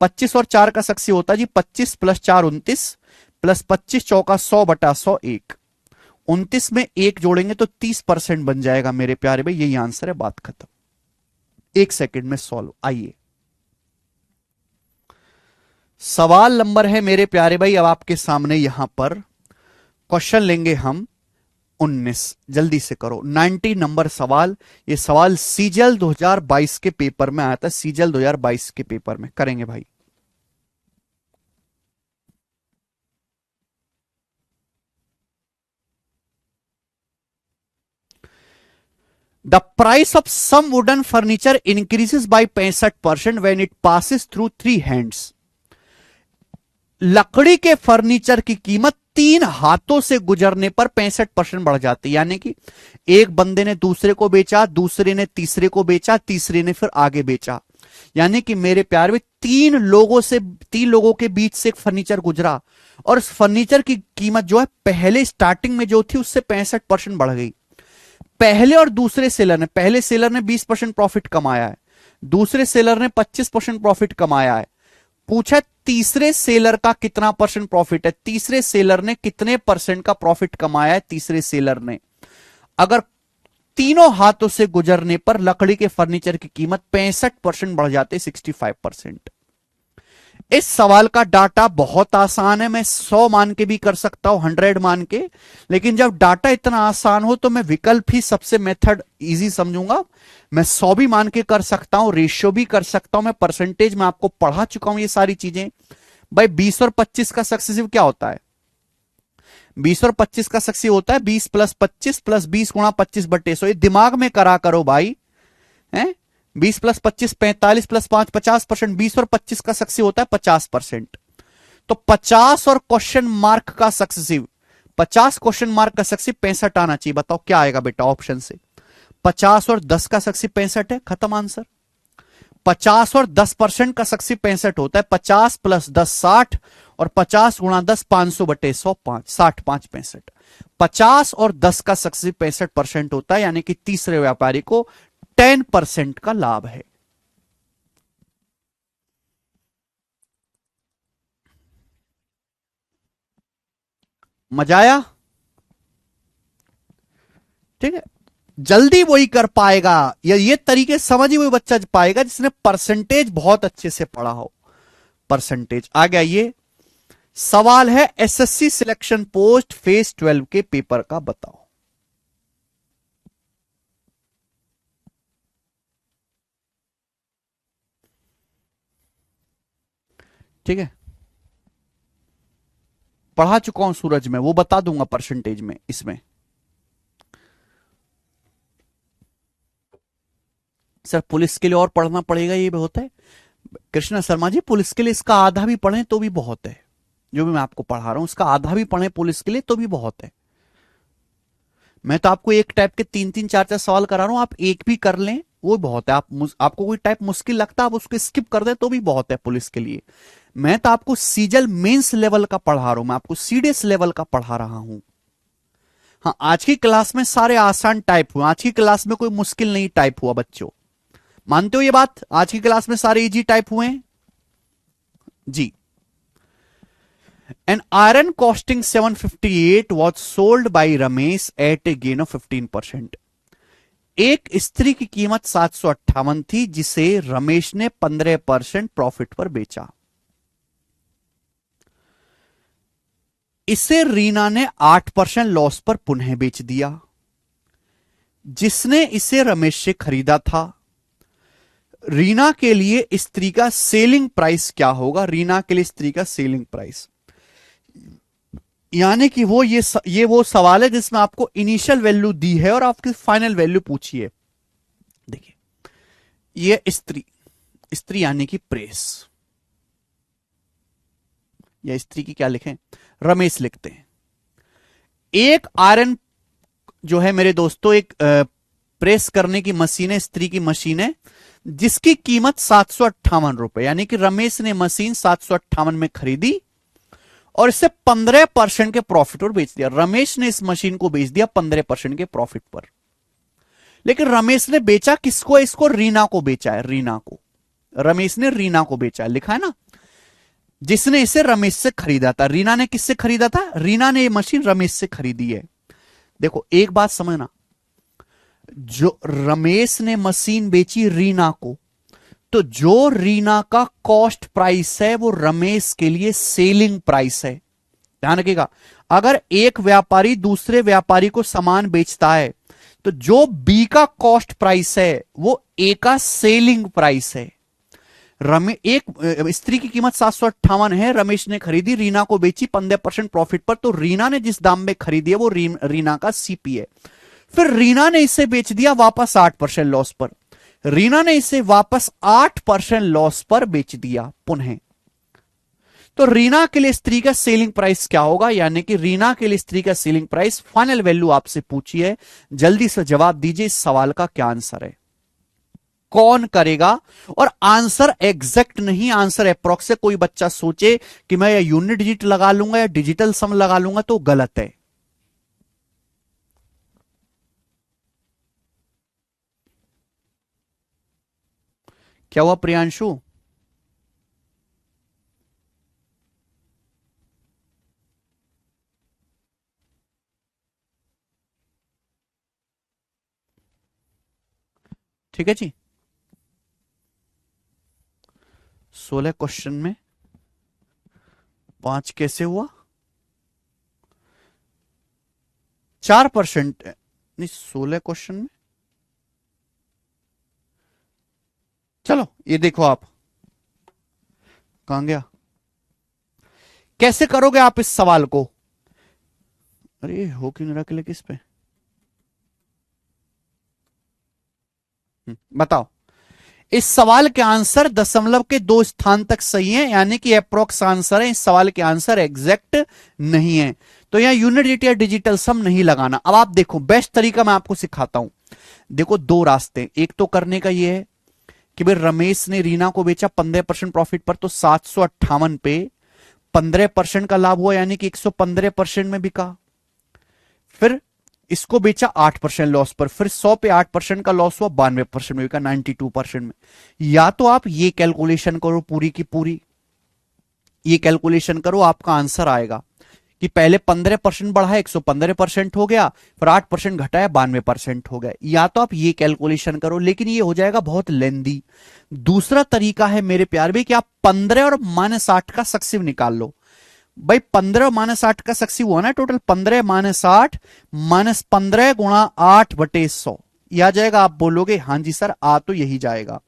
25 और 4 का सक्सेस होता है जी 25 प्लस 4 29 प्लस 25 चौका 100 बटा 100 1, 29 में 1 जोड़ेंगे तो 30% बन जाएगा मेरे प्यारे भाई, यही आंसर है, बात खत्म। 1 सेकंड में सॉल्व। आइए सवाल नंबर है मेरे प्यारे भाई अब आपके सामने, यहां पर क्वेश्चन लेंगे हम 19, जल्दी से करो। 90 नंबर सवाल। ये सवाल सीजल 2022 के पेपर में आया था, सीजल 2022 के पेपर में करेंगे भाई। The price of some wooden furniture increases by 65% when it passes through 3 hands. लकड़ी के फर्नीचर की कीमत 3 हाथों से गुजरने पर 65% बढ़ जाती है। यानी कि एक बंदे ने दूसरे को बेचा, दूसरे ने तीसरे को बेचा, तीसरे ने फिर आगे बेचा। यानी कि मेरे प्यार में 3 लोगों के बीच से एक फर्नीचर गुजरा और उस फर्नीचर की कीमत जो है पहले स्टार्टिंग में जो थी उससे 65% बढ़ गई। पहले और दूसरे सेलर ने, पहले सेलर ने 20% प्रॉफिट कमाया है, दूसरे सेलर ने 25% प्रॉफिट कमाया है। पूछा तीसरे सेलर का कितना परसेंट प्रॉफिट है, तीसरे सेलर ने कितने परसेंट का प्रॉफिट कमाया है तीसरे सेलर ने। अगर तीनों हाथों से गुजरने पर लकड़ी के फर्नीचर की कीमत 65% बढ़ जाती है, 65%। इस सवाल का डाटा बहुत आसान है, मैं 100 मान के भी कर सकता हूं, 100 मान के, लेकिन जब डाटा इतना आसान हो तो मैं विकल्प ही सबसे मेथड इजी समझूंगा। मैं 100 भी मान के कर सकता हूं, रेशियो भी कर सकता हूं, मैं परसेंटेज में आपको पढ़ा चुका हूं ये सारी चीजें। भाई 20 और 25 का सक्सेसिव क्या होता है? 20 और 25 का सक्सेसिव होता है 20 प्लस 25 प्लस 20 गुणा 25 बटे 100। ये दिमाग में करा करो भाई, हैं? 20 प्लस 25 45 प्लस 5 50%। 20 और 25 का सक्सेसिव होता है 50%। तो 50 और क्वेश्चन मार्क का सक्सेसिव 50 क्वेश्चन मार्क का सक्सेसिव 65 आना चाहिए। बताओ क्या आएगा बेटा ऑप्शन से? 50 और 10 का सक्सेसिव 65 है, खत्म आंसर। 50 और 10% का सक्सेसिव 65 होता है। 50 प्लस 10 60 और 50 गुणा 10 500/100 5 60 5 65। 50 और 10 का सक्सेसिव 65% होता है, यानी कि तीसरे व्यापारी को 10% का लाभ है। मजा आया? ठीक है, जल्दी वही कर पाएगा, या ये तरीके समझ ही वही बच्चा पाएगा जिसने परसेंटेज बहुत अच्छे से पढ़ा हो। परसेंटेज आ गया। ये सवाल है एसएससी सिलेक्शन पोस्ट फेज 12 के पेपर का, बताओ। ठीक है, पढ़ा चुका हूं सूरज में, वो बता दूंगा परसेंटेज में। इसमें सर पुलिस के लिए और पढ़ना पड़ेगा, ये भी होता है कृष्णा शर्मा जी। पुलिस के लिए इसका आधा भी पढ़ें तो भी बहुत है। जो भी मैं आपको पढ़ा रहा हूं उसका आधा भी पढ़ें पुलिस के लिए तो भी बहुत है। मैं तो आपको एक टाइप के 3-3 4-4 सवाल करा रहा हूं, आप एक भी कर लें वो बहुत है। आपको कोई टाइप मुश्किल लगता है आप उसको स्किप कर दें तो भी बहुत है पुलिस के लिए। मैं तो आपको सीजल मेंस लेवल का पढ़ा रहा हूं, मैं आपको सीडीएस लेवल का पढ़ा रहा हूं। हाँ, आज की क्लास में सारे आसान टाइप हुए, आज की क्लास में कोई मुश्किल नहीं टाइप हुआ बच्चों। मानते हो ये बात? आज की क्लास में सारे इजी टाइप हुए हैं जी। An iron costing 758 was sold by Ramesh at a gain of 15%. एक स्त्री की कीमत 758 थी जिसे रमेश ने 15% प्रॉफिट पर बेचा। इसे रीना ने 8% लॉस पर पुनः बेच दिया। जिसने इसे रमेश से खरीदा था, रीना के लिए स्त्री का सेलिंग प्राइस क्या होगा? रीना के लिए स्त्री का सेलिंग प्राइस, यानी कि ये वो सवाल है जिसमें आपको इनिशियल वैल्यू दी है और आपकी फाइनल वैल्यू पूछी है। देखिए, ये स्त्री, स्त्री यानी कि प्रेस, या स्त्री की क्या लिखें? रमेश लिखते हैं। एक आयरन जो है मेरे दोस्तों, एक प्रेस करने की मशीन है, स्त्री की मशीन है, जिसकी कीमत 758 रुपए, यानी कि रमेश ने मशीन 758 में खरीदी और इसे 15% के प्रॉफिट पर बेच दिया। रमेश ने इस मशीन को बेच दिया 15% के प्रॉफिट पर। लेकिन रमेश ने बेचा किसको? इसको रीना को बेचा है, रीना को। रमेश ने रीना को बेचा है, लिखा है ना। जिसने इसे रमेश से खरीदा था, रीना ने किससे खरीदा था? रीना ने ये मशीन रमेश से खरीदी है। देखो एक बात समझना, जो रमेश ने मशीन बेची रीना को, तो जो रीना का कॉस्ट प्राइस है वो रमेश के लिए सेलिंग प्राइस है। ध्यान रखिएगा, अगर एक व्यापारी दूसरे व्यापारी को सामान बेचता है तो जो बी का कॉस्ट प्राइस है वो ए का सेलिंग प्राइस है। एक स्त्री की कीमत 758 है, रमेश ने खरीदी, रीना को बेची 15% प्रॉफिट पर, तो रीना ने जिस दाम में खरीदी है वो रीना का सीपी है। फिर रीना ने इसे बेच दिया वापस 8% लॉस पर। रीना ने इसे वापस 8% लॉस पर बेच दिया पुनः। तो रीना के लिए स्त्री का सेलिंग प्राइस क्या होगा? यानी कि रीना के लिए स्त्री का सेलिंग प्राइस, फाइनल वैल्यू आपसे पूछी है, जल्दी से जवाब दीजिए इस सवाल का क्या आंसर है। कौन करेगा? और आंसर एग्जैक्ट नहीं, आंसर अप्रोक्स से। कोई बच्चा सोचे कि मैं यूनिट डिजिट लगा लूंगा या डिजिटल सम लगा लूंगा तो गलत है। क्या हुआ प्रियांशु? ठीक है जी, 16 क्वेश्चन में 5 कैसे हुआ? 4% नहीं, 16 क्वेश्चन में। चलो ये देखो, आप कहां गया? कैसे करोगे आप इस सवाल को? अरे हो क्यों नहीं रहा क्लिक इस पे? बताओ। इस सवाल के आंसर दशमलव के 2 स्थान तक सही है, यानी कि अप्रोक्स आंसर है, इस सवाल के आंसर एग्जैक्ट नहीं है। तो यहां यूनिट या डिजिटल सम नहीं लगाना। अब आप देखो, बेस्ट तरीका मैं आपको सिखाता हूं। देखो दो रास्ते, एक तो करने का ये है कि भाई रमेश ने रीना को बेचा 15% प्रॉफिट पर, तो 758 पे 15% का लाभ हुआ, यानी कि 115% में बिका। फिर इसको बेचा 8% लॉस पर, फिर 100 पे 8% का लॉस हुआ, 92% में बिका, 92% में। या तो आप ये कैलकुलेशन करो पूरी की पूरी, ये कैलकुलेशन करो, आपका आंसर आएगा कि पहले 15% बढ़ा 115% हो गया, फिर 8% घटाया 92% हो गया। या तो आप ये कैलकुलेशन करो, लेकिन ये हो जाएगा बहुत लेंदी। दूसरा तरीका है मेरे प्यार भी कि आप 15 और -8 का सक्सिव निकाल लो। भाई 15 -8 का सक्सिव हुआ ना टोटल, 15 -8 -15 गुणा 8/100, यह आ जाएगा। आप बोलोगे हाँ जी सर, आ तो यही जाएगा।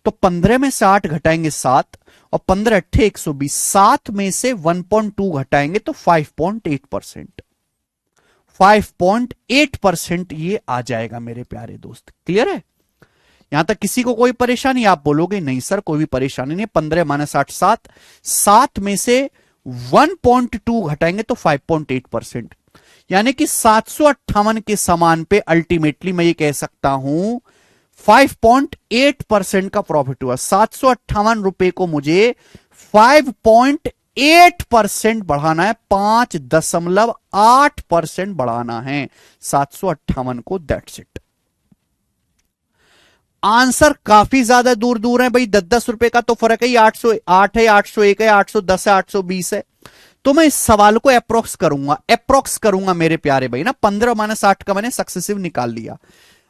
तो 15 में से 8 घटाएंगे 7, और 15 अट्ठे 120, 7 में से 1.2 घटाएंगे तो 5.8%, 5.8% ये आ जाएगा मेरे प्यारे दोस्त। क्लियर है? यहां तक किसी को कोई परेशानी? आप बोलोगे नहीं सर कोई भी परेशानी नहीं, 15 -8 7, 7 में से 1.2 घटाएंगे तो 5.8%, यानी कि 758 के समान पे अल्टीमेटली मैं ये कह सकता हूं 5.8% का प्रॉफिट हुआ। 758 को मुझे 5.8% बढ़ाना है, 5.8% बढ़ाना है 758 को। That's it. आंसर काफी ज्यादा दूर दूर है भाई, 10-10 रुपए का तो फर्क है। 808 है, 801 है, 810 है, 820 है। तो मैं इस सवाल को अप्रोक्स करूंगा मेरे प्यारे भाई ना। 15 -8 का मैंने सक्सेसिव निकाल लिया।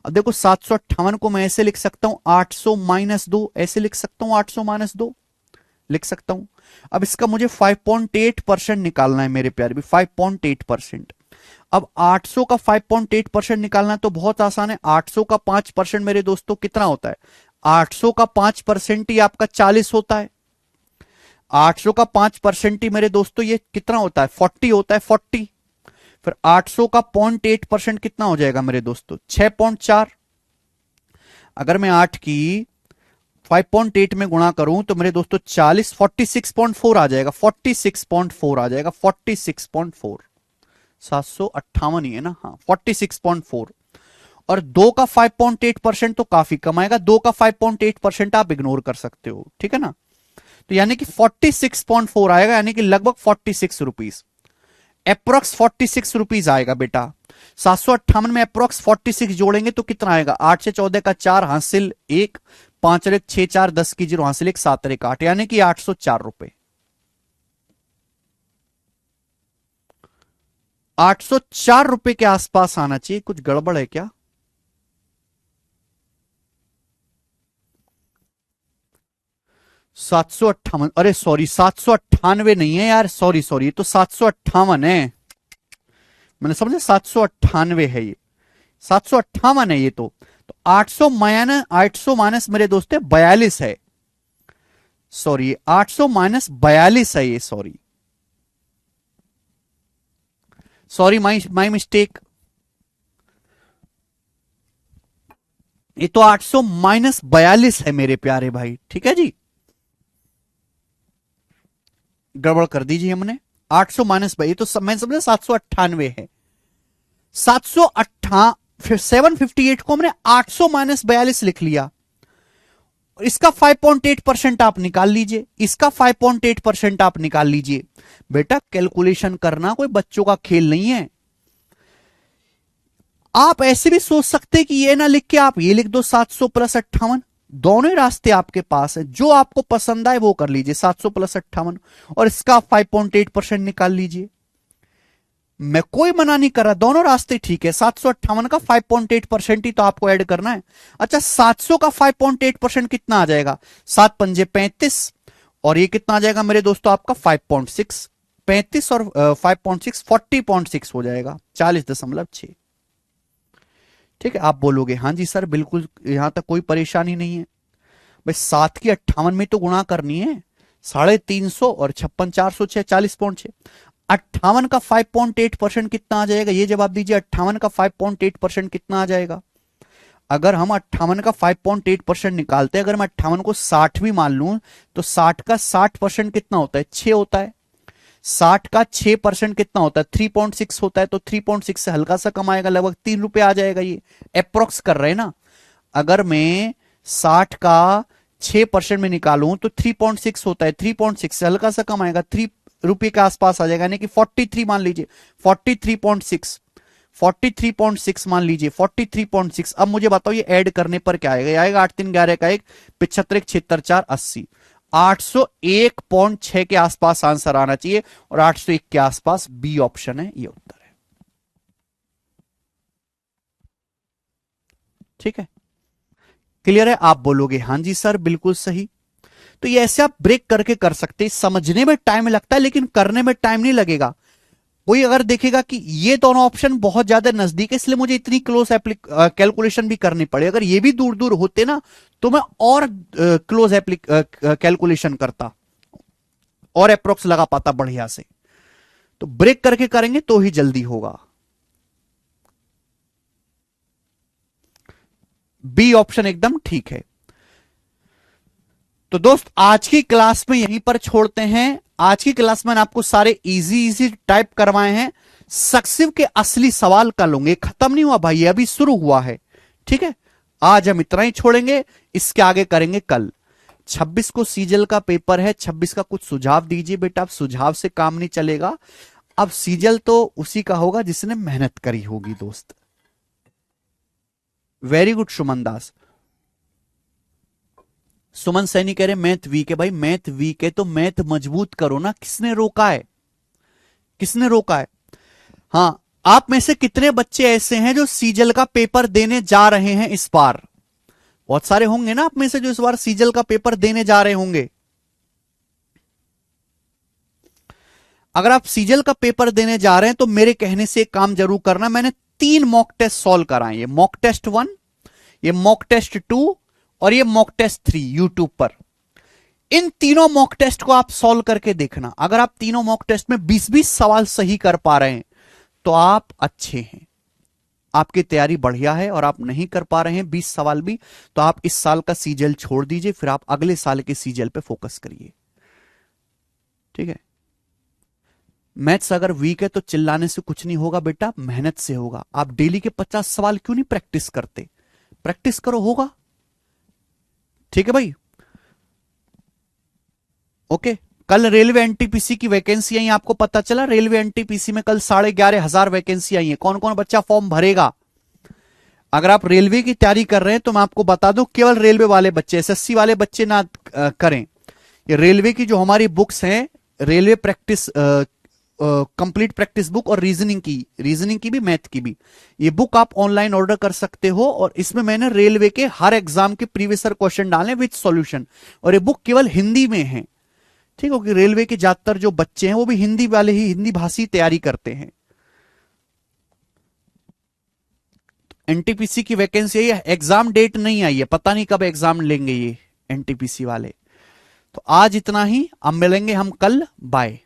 अब देखो 758 को मैं ऐसे लिख सकता हूं 800 -2, ऐसे लिख सकता हूं 800 -2 लिख सकता हूं। अब इसका मुझे 5.8% निकालना है मेरे प्यारे भी, 5.8%। अब 800 का 5.8% निकालना तो बहुत आसान है। 800 का 5% मेरे दोस्तों कितना होता है? 800 का 5% ही आपका 40 होता है। 800 का 5% ही मेरे दोस्तों ये कितना होता है? 40 होता है, 40। फिर 800 का 0.8% कितना हो जाएगा मेरे दोस्तों? 6.4। अगर मैं 8 की 5.8 में गुणा करूं तो मेरे दोस्तों 40, 46.4 आ जाएगा, 46.4 आ जाएगा, 46.4। 758 ही है ना? हाँ, 46.4। और 2 का 5.8% तो काफी कम आएगा, 2 का 5.8% आप इग्नोर कर सकते हो, ठीक है ना? तो यानी कि 46.4 आएगा, यानी कि लगभग 46 रुपीज, अप्रोक्स 46 रुपीज आएगा बेटा। 758 में अप्रोक्स 46 जोड़ेंगे तो कितना आएगा? 8 से 14 का 4 हासिल 1, 5 और 1 6 4 10 की 0 हासिल 1 7 और 1 8, यानी कि 804 रुपए। 804 रुपए के आसपास आना चाहिए। कुछ गड़बड़ है क्या? सात सौ अट्ठावन, अरे सॉरी 798 नहीं है यार, सॉरी सॉरी, ये तो 758 है। मैंने समझा 798 है, ये 758 है ये तो 800 माइनस मेरे दोस्त 42 है। सॉरी 800 माइनस 42 है ये, सॉरी सॉरी, माई मिस्टेक। ये तो 800 माइनस 42 है मेरे प्यारे भाई, ठीक है जी। गड़बड़ कर दीजिए हमने, 800 माइनस भाई तो मैं समझा 798 है। 758 फिर 758 को हमने 800 माइनस 42 लिख लिया। इसका 5.8% आप निकाल लीजिए, इसका 5.8% आप निकाल लीजिए। बेटा कैलकुलेशन करना कोई बच्चों का खेल नहीं है। आप ऐसे भी सोच सकते कि ये ना लिख के आप ये लिख दो 700 प्लस 58। दोनों रास्ते आपके पास है, जो आपको पसंद आए वो कर लीजिए। 700 प्लस 58 और इसका 5.8% निकाल लीजिए। मैं कोई मना नहीं कर रहा, दोनों रास्ते ठीक है। 758 का 5.8% ही तो आपको ऐड करना है। अच्छा 700 का 5.8% कितना आ जाएगा? 7 पंजे 35, और ये कितना आ जाएगा मेरे दोस्तों आपका 5.6। 35 और 5.6 40.6 हो जाएगा, 40.6। ठीक है, आप बोलोगे हाँ जी सर बिल्कुल, यहां तक कोई परेशानी नहीं है। भाई 7 की 58 में तो गुणा करनी है, 350 और 56 406 40.6। 58 का 5.8% कितना आ जाएगा? ये जवाब दीजिए, 58 का 5.8% कितना आ जाएगा? अगर हम 58 का 5.8% निकालते हैं, अगर मैं 58 को 60 भी मान लूं तो 60 का 60% कितना होता है? 6 होता है। 60 का 6% कितना होता है? 3.6 होता है। तो 3.6 से हल्का सा कम आएगा, लगभग 3 रुपए आ जाएगा। ये अप्रोक्स कर रहे हैं ना। अगर मैं 60 का 6% में निकालूं तो 3.6 होता है। 3.6 से हल्का सा कम आएगा, 3 रुपए के आसपास आ जाएगा, यानी कि 43 मान लीजिए। 43.6 43.6 मान लीजिए, 43.6। अब मुझे बताओ ये ऐड करने पर क्या आएगा? आएगा 8 3 11 का 1, 75 1 76 4 80, 801.6 के आसपास आंसर आना चाहिए, और 801 के आसपास बी ऑप्शन है ये उत्तर है। ठीक है, क्लियर है? आप बोलोगे हां जी सर बिल्कुल सही। तो ये ऐसे आप ब्रेक करके कर सकते हैं। समझने में टाइम लगता है लेकिन करने में टाइम नहीं लगेगा। कोई अगर देखेगा कि ये दोनों ऑप्शन बहुत ज्यादा नजदीक है इसलिए मुझे इतनी क्लोज कैलकुलेशन भी करनी पड़े, अगर ये भी दूर दूर होते ना तो मैं और क्लोज कैलकुलेशन करता और अप्रोक्स लगा पाता बढ़िया से। तो ब्रेक करके करेंगे तो ही जल्दी होगा। बी ऑप्शन एकदम ठीक है। तो दोस्त आज की क्लास में यहीं पर छोड़ते हैं। आज की क्लास में आपको सारे इजी इजी टाइप करवाए हैं। सक्सिव के असली सवाल कल होंगे, खत्म नहीं हुआ भाई, अभी शुरू हुआ है। ठीक है, आज हम इतना ही छोड़ेंगे, इसके आगे करेंगे कल। 26 को सीजल का पेपर है। 26 का कुछ सुझाव दीजिए बेटा, अब सुझाव से काम नहीं चलेगा। अब सीजल तो उसी का होगा जिसने मेहनत करी होगी दोस्त। वेरी गुड सुमन दास। सुमन सैनी कह रहे मैथ वीक है। भाई मैथ वीक है तो मैथ मजबूत करो ना, किसने रोका है? किसने रोका है? हाँ, आप में से कितने बच्चे ऐसे हैं जो सीजल का पेपर देने जा रहे हैं इस बार? बहुत सारे होंगे ना आप में से जो इस बार सीजल का पेपर देने जा रहे होंगे। अगर आप सीजल का पेपर देने जा रहे हैं तो मेरे कहने से एक काम जरूर करना। मैंने 3 मॉक टेस्ट सॉल्व कराए, ये मॉक टेस्ट 1, ये मॉक टेस्ट 2 और ये मॉक टेस्ट 3 यूट्यूब पर। इन तीनों मॉक टेस्ट को आप सॉल्व करके देखना। अगर आप तीनों मॉक टेस्ट में 20-20 सवाल सही कर पा रहे हैं तो आप अच्छे हैं, आपकी तैयारी बढ़िया है। और आप नहीं कर पा रहे हैं 20 सवाल भी, तो आप इस साल का सीजल छोड़ दीजिए, फिर आप अगले साल के सीजल पे फोकस करिए। ठीक है, मैथ्स अगर वीक है तो चिल्लाने से कुछ नहीं होगा बेटा, मेहनत से होगा। आप डेली के 50 सवाल क्यों नहीं प्रैक्टिस करते? प्रैक्टिस करो, होगा। ठीक है भाई, ओके। कल रेलवे एनटीपीसी की वैकेंसी आई, आपको पता चला? रेलवे एनटीपीसी में कल 11,500 वैकेंसी आई है। कौन कौन बच्चा फॉर्म भरेगा? अगर आप रेलवे की तैयारी कर रहे हैं तो मैं आपको बता दूं, केवल रेलवे वाले बच्चे, एसएससी वाले बच्चे ना करें। ये रेलवे की जो हमारी बुक्स हैं, railway practice complete practice book और रीजनिंग की भी, मैथ की भी, ये बुक आप ऑनलाइन ऑर्डर कर सकते हो। और इसमें मैंने रेलवे के हर एग्जाम के प्रीवियस ईयर क्वेश्चन डाले विद सॉल्यूशन, और ये बुक केवल हिंदी में है। ठीक है, कि रेलवे के ज्यादातर जो बच्चे हैं वो भी हिंदी वाले ही, हिंदी भाषी तैयारी करते हैं। एनटीपीसी की वैकेंसी है, एग्जाम डेट नहीं आई है, पता नहीं कब एग्जाम लेंगे ये एनटीपीसी वाले। तो आज इतना ही, अब मिलेंगे हम कल, बाय।